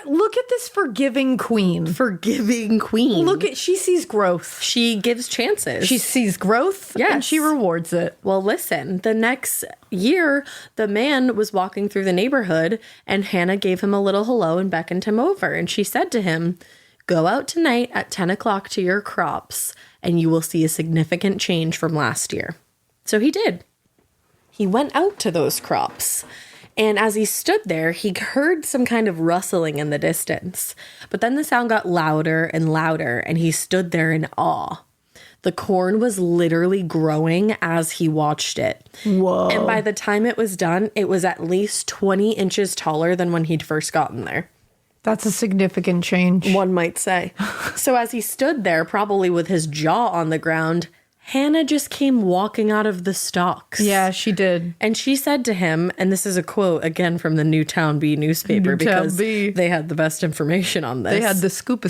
Look at this forgiving queen. Forgiving queen. She sees growth. She gives chances. She sees growth, and she rewards it. Well, listen, the next year, the man was walking through the neighborhood, and Hannah gave him a little hello and beckoned him over, and she said to him, go out tonight at 10 o'clock to your crops, and you will see a significant change from last year. So he did. He went out to those crops. And as he stood there, he heard some kind of rustling in the distance. But then the sound got louder and louder, and he stood there in awe. The corn was literally growing as he watched it. Whoa. And by the time it was done, it was at least 20 inches taller than when he'd first gotten there. That's a significant change. One might say. So as he stood there, probably with his jaw on the ground, Hannah just came walking out of the stalks. Yeah, she did. And she said to him, and this is a quote again from the Newtown Bee newspaper because they had the best information on this. They had the scoop.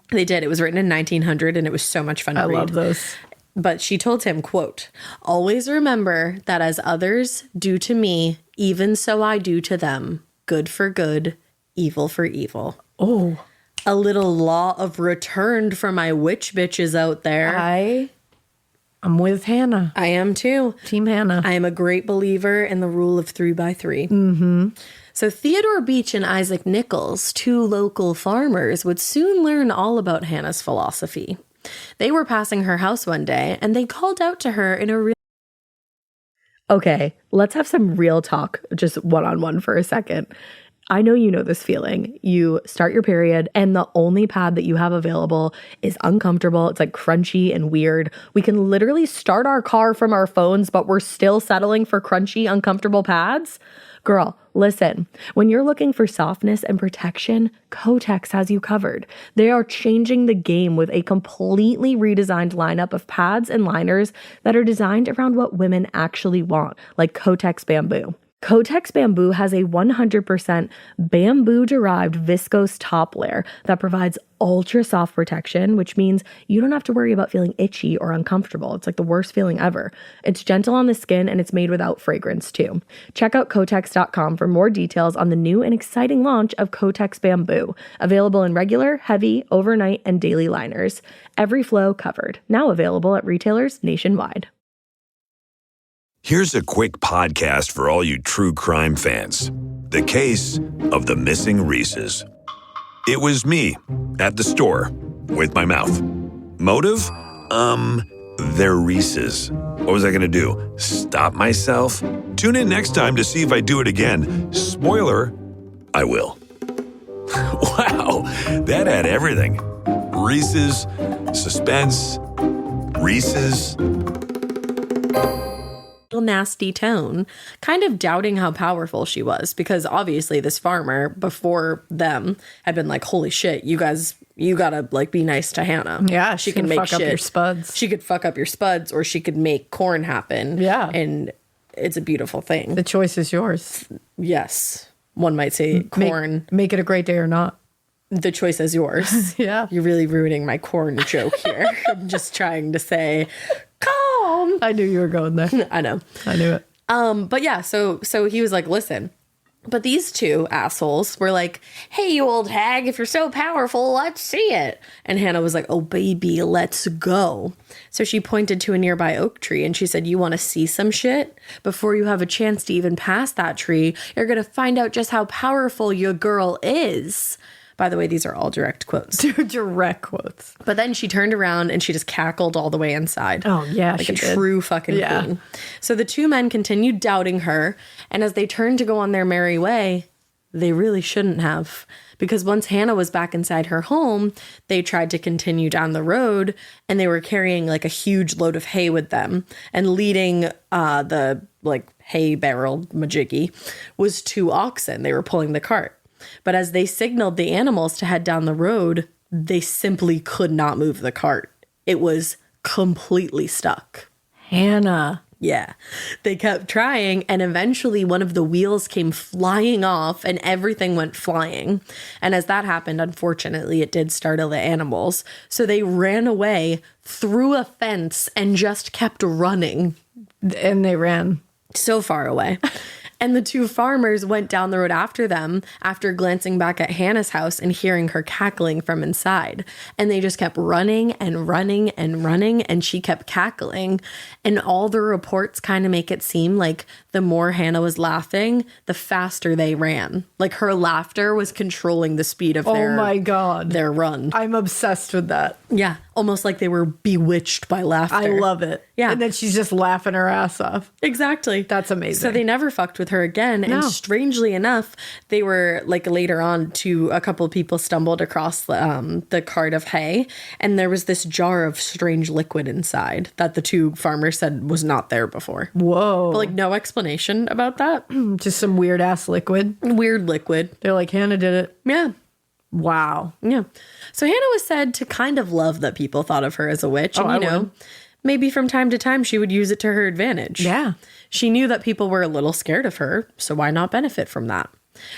They did. It was written in 1900 and it was so much fun to read. I love those. But she told him, quote, always remember that as others do to me, even so I do to them. Good for good, evil for evil. Oh. A little law of return for my witch bitches out there. I'm with Hannah. I am too. Team Hannah. I am a great believer in the rule of 3 by 3. Mm-hmm. So Theodore Beach and Isaac Nichols, two local farmers, would soon learn all about Hannah's philosophy. They were passing her house one day, and they called out to her in a real... Okay, let's have some real talk, just one-on-one for a second. I know you know this feeling. You start your period and the only pad that you have available is uncomfortable. It's like crunchy and weird. We can literally start our car from our phones, but we're still settling for crunchy, uncomfortable pads. Girl, listen, when you're looking for softness and protection, Kotex has you covered. They are changing the game with a completely redesigned lineup of pads and liners that are designed around what women actually want, like Kotex Bamboo. Kotex Bamboo has a 100% bamboo-derived viscose top layer that provides ultra-soft protection, which means you don't have to worry about feeling itchy or uncomfortable. It's like the worst feeling ever. It's gentle on the skin, and it's made without fragrance, too. Check out Kotex.com for more details on the new and exciting launch of Kotex Bamboo, available in regular, heavy, overnight, and daily liners. Every flow covered. Now available at retailers nationwide. Here's a quick podcast for all you true crime fans. The case of the missing Reeses. It was me at the store with my mouth. Motive? They're Reeses. What was I going to do? Stop myself? Tune in next time to see if I do it again. Spoiler, I will. Wow, that had everything. Reeses, suspense, Reeses. You'll nasty tone, kind of doubting how powerful she was, because obviously this farmer before them had been like, holy shit, you guys, you gotta like be nice to Hannah. Yeah, she can make fuck shit. up your spuds. She could fuck up your spuds, or she could make corn happen. Yeah. And it's a beautiful thing. The choice is yours. Yes. One might say corn. Make it a great day or not. The choice is yours. Yeah. You're really ruining my corn joke here. I'm just trying to say, calm. I knew you were going there. I know. I knew it. But yeah, so he was like, listen. But these two assholes were like, hey, you old hag, if you're so powerful, let's see it. And Hannah was like, oh, baby, let's go. So she pointed to a nearby oak tree and she said, you want to see some shit? Before you have a chance to even pass that tree, you're going to find out just how powerful your girl is. By the way, these are all direct quotes. Direct quotes. But then she turned around and she just cackled all the way inside. Oh, yeah, like she a did. true fucking queen. So the two men continued doubting her. And as they turned to go on their merry way, they really shouldn't have. Because once Hannah was back inside her home, they tried to continue down the road and they were carrying like a huge load of hay with them. And leading the like hay barrel majiggy was 2 oxen. They were pulling the cart. But as they signaled the animals to head down the road, they simply could not move the cart. It was completely stuck. Hannah. Yeah. They kept trying, and eventually one of the wheels came flying off and everything went flying. And as that happened, unfortunately, it did startle the animals. So they ran away through a fence and just kept running. And they ran so far away. And the 2 farmers went down the road after them after glancing back at Hannah's house and hearing her cackling from inside. And they just kept running and running and running, and she kept cackling. And all the reports kind of make it seem like the more Hannah was laughing, the faster they ran. Like her laughter was controlling the speed of Oh my God. their run. I'm obsessed with that. Yeah, almost like they were bewitched by laughter. I love it. Yeah. And then she's just laughing her ass off. Exactly. That's amazing. So they never fucked with her again. No. And strangely enough, they were like later on a couple of people stumbled across the cart of hay. And there was this jar of strange liquid inside that the 2 farmers said was not there before. Whoa. But like no explanation about that. Just some weird ass liquid. Weird liquid. They're like, Hannah did it. Yeah. Wow. Yeah. So Hannah was said to kind of love that people thought of her as a witch. And, I you know, would. maybe from time to time she would use it to her advantage. Yeah. She knew that people were a little scared of her, so why not benefit from that?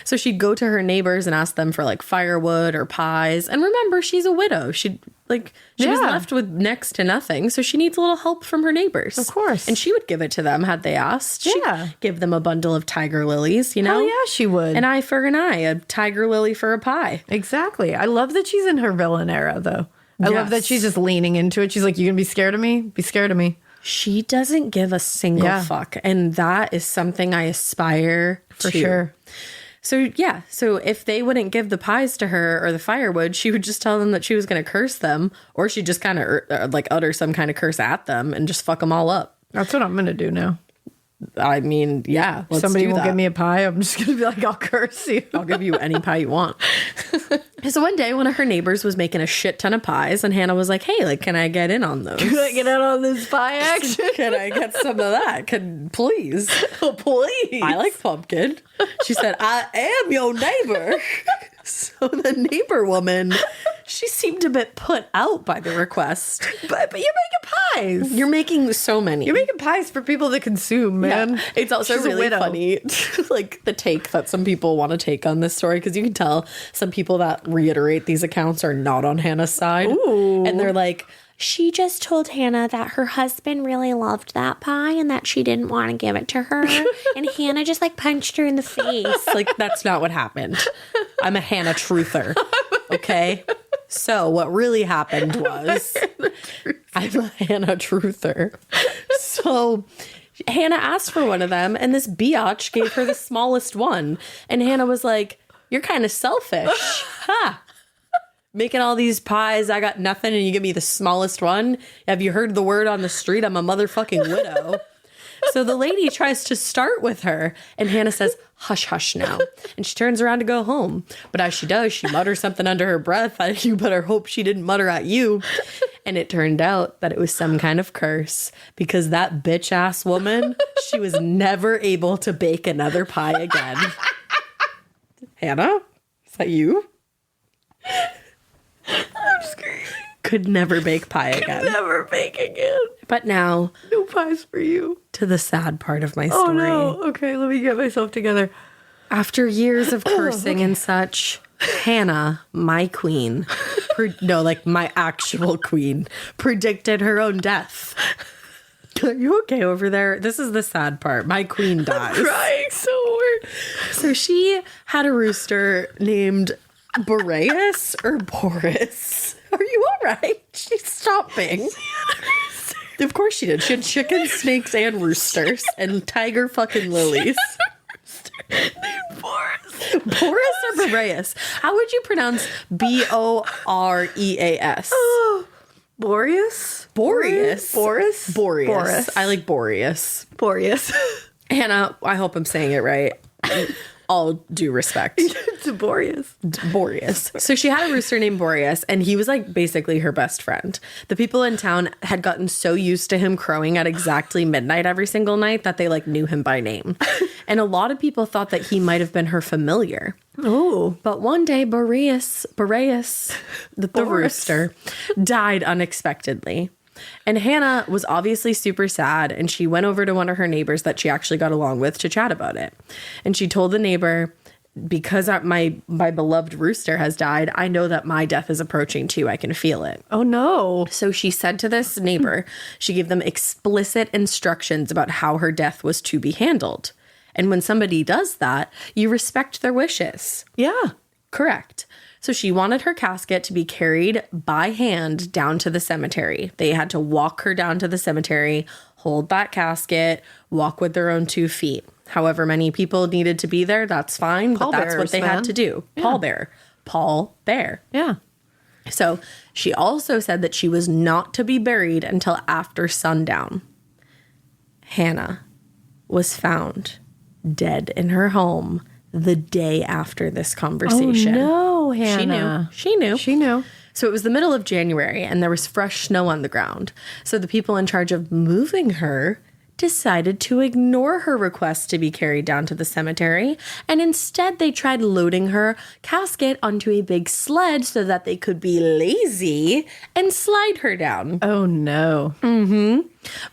So she'd go to her neighbors and ask them for like firewood or pies. And remember, she's a widow. She was left with next to nothing, so she needs a little help from her neighbors. Of course. And she would give it to them had they asked. Yeah. She'd give them a bundle of tiger lilies, you know? Hell yeah, she would. An eye for an eye, a tiger lily for a pie. Exactly. I love that she's in her villain era, though. I love that Yes. she's just leaning into it. She's like, you gonna be scared of me? Be scared of me. She doesn't give a single fuck. And that is something I aspire For to. sure. So, yeah. So if they wouldn't give the pies to her or the firewood, she would just tell them that she was going to curse them, or she'd just kind of like utter some kind of curse at them and just fuck them all up. That's what I'm going to do now. I mean, yeah. Let's Somebody do will that. give me a pie. I'm just going to be like, I'll curse you. I'll give you any pie you want. So one day, one of her neighbors was making a shit ton of pies, and Hannah was like, hey, like, can I get in on those? Can I get out on this pie action? Can I get some of that? Please. Oh, please. I like pumpkin. She said, I am your neighbor. So the neighbor woman, she seemed a bit put out by the request. But you're making pies. You're making so many. You're making pies for people to consume, man. Yeah. It's also She's a really widow. funny, like the take that some people want to take on this story, because you can tell some people that reiterate these accounts are not on Hannah's side. Ooh. And they're like, she just told Hannah that her husband really loved that pie and that she didn't want to give it to her. And Hannah just like punched her in the face. Like, that's not what happened. I'm a Hannah truther. Okay? So what really happened was I'm a Hannah truther. So Hannah asked for one of them, and this biatch gave her the smallest one. And Hannah was like, you're kind of selfish. Ha! Making all these pies, I got nothing, and you give me the smallest one? Have you heard the word on the street? I'm a motherfucking widow. So the lady tries to start with her, and Hannah says, hush, hush now. And she turns around to go home. But as she does, she mutters something under her breath. You better hope she didn't mutter at you. And it turned out that it was some kind of curse because that bitch ass woman, she was never able to bake another pie again. Hannah, is that you? I'm screaming. Could never bake pie again. Never bake again. But now, No pies for you. to the sad part of my story. Oh no. Okay, let me get myself together. After years of cursing and such, Hannah, my queen, my actual queen, predicted her own death. Are you okay over there? This is the sad part. My queen dies. I'm crying so hard. So she had a rooster named Boreas or Boris. Are you all right? She's stopping. Of course she did. She had chickens, snakes, and roosters, and tiger fucking lilies. Boris. Boris or Boreas? How would you pronounce Boreas? Boreas? Boreas. Boris? Boreas. I like Boreas. Boreas. Hannah, I hope I'm saying it right. All due respect. It's Boreas. Boreas. So she had a rooster named Boreas, and he was like basically her best friend. The people in town had gotten so used to him crowing at exactly midnight every single night that they like knew him by name. And a lot of people thought that he might have been her familiar. Oh. But one day, Boreas, the rooster, died unexpectedly. And Hannah was obviously super sad, and she went over to one of her neighbors that she actually got along with to chat about it. And she told the neighbor, because my beloved rooster has died, I know that my death is approaching too. I can feel it. Oh no. So she said to this neighbor, she gave them explicit instructions about how her death was to be handled. And when somebody does that, you respect their wishes. Yeah. Correct. So she wanted her casket to be carried by hand down to the cemetery. They had to walk her down to the cemetery, hold that casket, walk with their own 2 feet. However many people needed to be there, that's fine, but that's what they had to do. Yeah. Paul Bear. Yeah. So she also said that she was not to be buried until after sundown. Hannah was found dead in her home the day after this conversation. Oh no, Hannah. She knew. She knew. So it was the middle of January and there was fresh snow on the ground. So the people in charge of moving her decided to ignore her request to be carried down to the cemetery, and instead they tried loading her casket onto a big sled so that they could be lazy and slide her down. Oh no.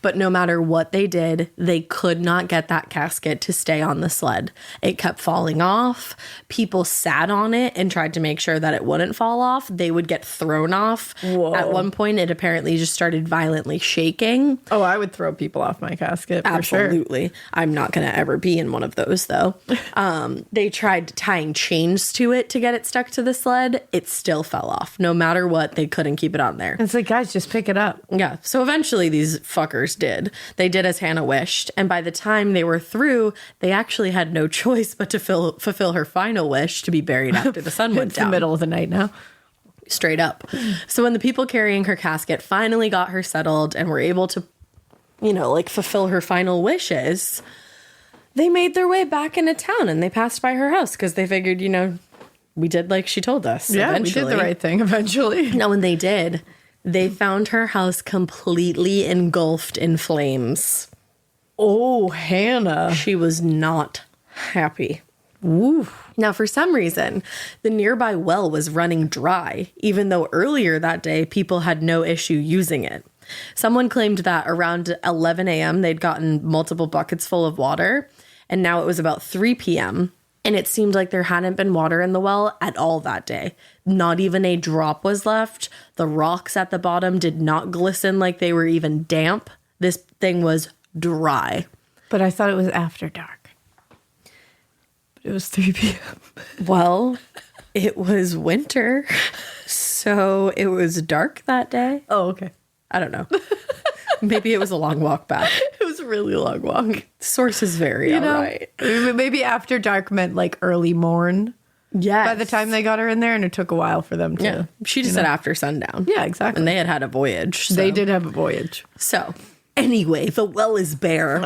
But no matter what they did, they could not get that casket to stay on the sled. It kept falling off. People sat on it and tried to make sure that it wouldn't fall off. They would get thrown off. Whoa. At one point, it apparently just started violently shaking. Oh, I would throw people off my casket for sure. Absolutely. I'm not going to ever be in one of those, though. They tried tying chains to it to get it stuck to the sled. It still fell off. No matter what, they couldn't keep it on there. It's like, guys, just pick it up. Yeah. So eventually these fuckers did. They did as Hannah wished. And by the time they were through, they actually had no choice but to fulfill her final wish to be buried after the sun went It's down. the middle of the night now. Straight up. So when the people carrying her casket finally got her settled and were able to, fulfill her final wishes, they made their way back into town and they passed by her house because they figured, we did like she told us. Yeah, eventually. we did the right thing eventually. Now, when they did, they found her house completely engulfed in flames. Oh, Hannah. She was not happy. Ooh. Now, for some reason, the nearby well was running dry, even though earlier that day, people had no issue using it. Someone claimed that around 11 a.m., they'd gotten multiple buckets full of water, and now it was about 3 p.m., and it seemed like there hadn't been water in the well at all that day. Not even a drop was left. The rocks at the bottom did not glisten like they were even damp. This thing was dry. But I thought it was after dark. But it was 3 p.m. Well, it was winter, so it was dark that day. Oh, okay. I don't know. Maybe it was a long walk back. It was a really long walk. Sources vary, all right. Maybe after dark meant like early morn. Yeah. By the time they got her in there, and it took a while for them to. Yeah. She just said after sundown. Yeah, exactly. And they had a voyage. So. They did have a voyage. So Anyway, the well is bare.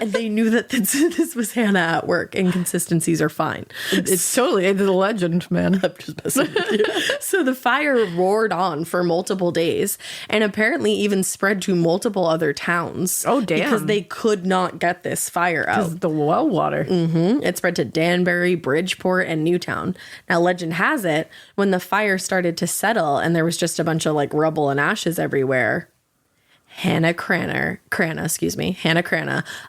And they knew that this was Hannah at work. Inconsistencies are fine. It's totally the legend, man. I'm just messing with you. So the fire roared on for multiple days and apparently even spread to multiple other towns. Oh, damn. Because they could not get this fire out. The well water. It spread to Danbury, Bridgeport, and Newtown. Now, legend has it, when the fire started to settle and there was just a bunch of like rubble and ashes everywhere, Hannah Cranna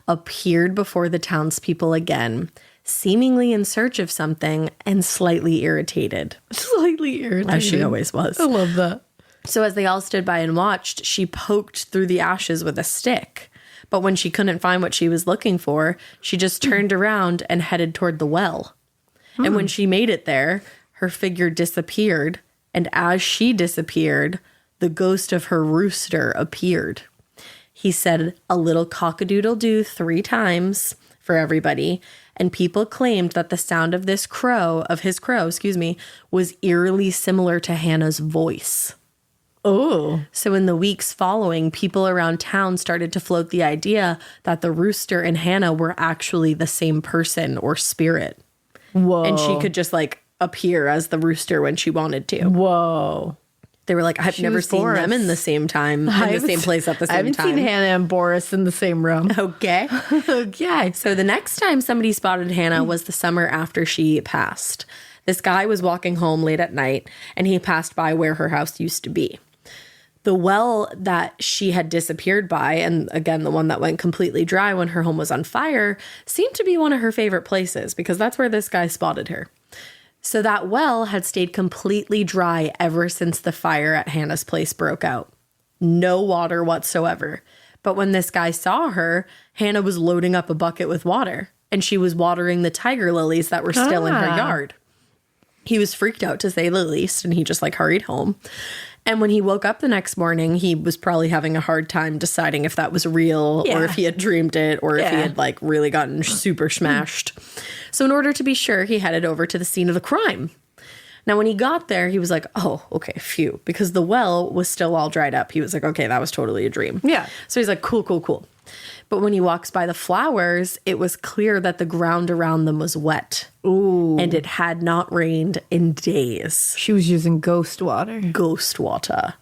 appeared before the townspeople again, seemingly in search of something and slightly irritated. Slightly irritated. As she always was. I love that. So as they all stood by and watched, she poked through the ashes with a stick. But when she couldn't find what she was looking for, she just turned around and headed toward the well. And when she made it there, her figure disappeared. And as she disappeared, the ghost of her rooster appeared. He said a little cock-a-doodle-doo 3 times for everybody, and people claimed that the sound of his crow, was eerily similar to Hannah's voice. Oh. So in the weeks following, people around town started to float the idea that the rooster and Hannah were actually the same person or spirit. Whoa. And she could just like appear as the rooster when she wanted to. Whoa. They were like, I've never seen them in the same time, in the same place at the same time. I haven't seen Hannah and Boris in the same room. Okay. Okay. So the next time somebody spotted Hannah was the summer after she passed. This guy was walking home late at night, and he passed by where her house used to be. The well that she had disappeared by, and again, the one that went completely dry when her home was on fire, seemed to be one of her favorite places because that's where this guy spotted her. So that well had stayed completely dry ever since the fire at Hannah's place broke out. No water whatsoever. But when this guy saw her, Hannah was loading up a bucket with water, and she was watering the tiger lilies that were still in her yard. He was freaked out, to say the least, and he just like hurried home. And when he woke up the next morning, he was probably having a hard time deciding if that was real or if he had dreamed it or if he had like really gotten super smashed. So in order to be sure, he headed over to the scene of the crime. Now, when he got there, he was like, oh, okay, phew, because the well was still all dried up. He was like, okay, that was totally a dream. Yeah. So he's like, cool. But when he walks by the flowers, it was clear that the ground around them was wet. Ooh. And it had not rained in days. She was using ghost water. Ghost water.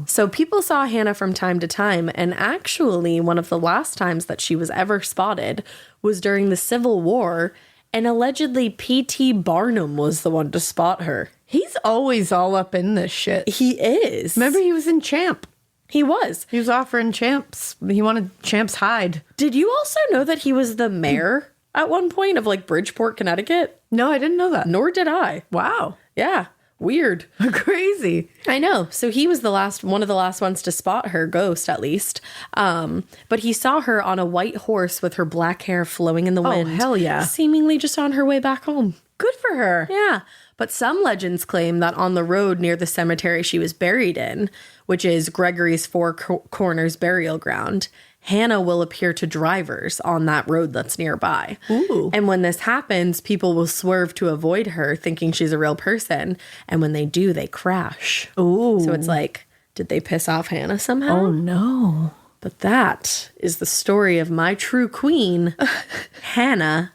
So people saw Hannah from time to time, and actually one of the last times that she was ever spotted was during the Civil War, and allegedly P.T. Barnum was the one to spot her. He's always all up in this shit. He is. Remember, he was in Champ. He was. He was offering Champs. He wanted Champ's hide. Did you also know that he was the mayor at one point of like Bridgeport, Connecticut? No, I didn't know that. Nor did I. Wow. Yeah. Weird. Crazy. I know. So he was one of the last ones to spot her ghost, at least. But he saw her on a white horse with her black hair flowing in the wind. Oh, hell yeah. Seemingly just on her way back home. Good for her. Yeah. But some legends claim that on the road near the cemetery she was buried in, which is Gregory's Four Corners burial ground, Hannah will appear to drivers on that road that's nearby. Ooh. And when this happens, people will swerve to avoid her, thinking she's a real person. And when they do, they crash. Ooh. So it's like, did they piss off Hannah somehow? Oh, no. But that is the story of my true queen, Hannah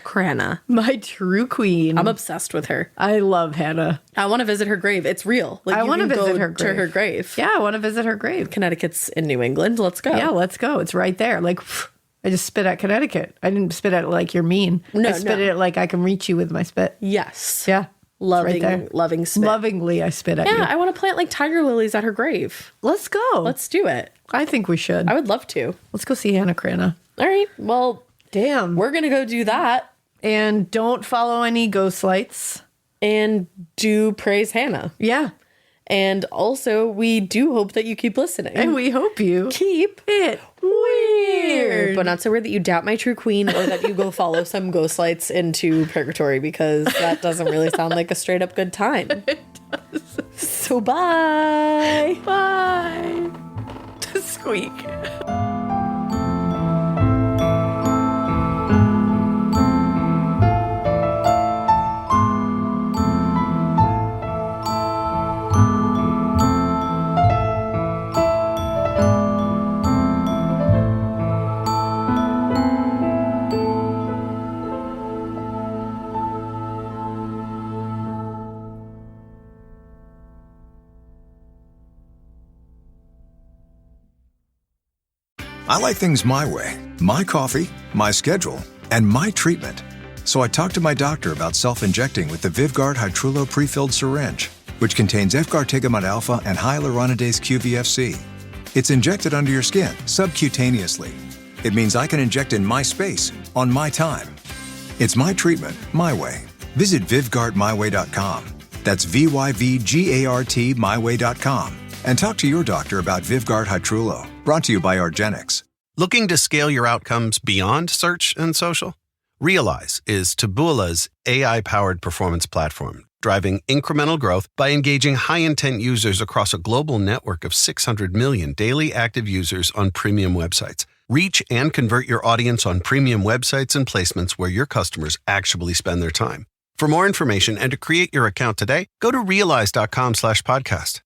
Cranna. My true queen. I'm obsessed with her. I love Hannah. I want to visit her grave. It's real. Like, I want to visit her to her grave. Yeah, I want to visit her grave. Connecticut's in New England. Let's go. Yeah, let's go. It's right there. Like, I just spit at Connecticut. I didn't spit at it like you're mean. No, I spit at it like I can reach you with my spit. Yes. Yeah. Loving spit. Lovingly, I spit at you. Yeah, I want to plant like tiger lilies at her grave. Let's go. Let's do it. I think we should. I would love to. Let's go see Hannah Cranna. All right. Well, damn. We're going to go do that. And don't follow any ghost lights. And do praise Hannah. Yeah. And also, we do hope that you keep listening. And we hope you keep it weird. But not so weird that you doubt my true queen or that you go follow some ghost lights into purgatory, because that doesn't really sound like a straight up good time. It does. So bye. Bye. Squeak. I like things my way, my coffee, my schedule, and my treatment. So I talked to my doctor about self-injecting with the Vyvgart Hytrulo prefilled syringe, which contains efgartigimod alpha and hyaluronidase QVFC. It's injected under your skin, subcutaneously. It means I can inject in my space, on my time. It's my treatment, my way. Visit VyvgartMyWay.com. That's VYVGART MyWay.com. And talk to your doctor about Vyvgart Hytrulo. Brought to you by argenx. Looking to scale your outcomes beyond search and social? Realize is Taboola's AI-powered performance platform, driving incremental growth by engaging high-intent users across a global network of 600 million daily active users on premium websites. Reach and convert your audience on premium websites and placements where your customers actually spend their time. For more information and to create your account today, go to realize.com/podcast.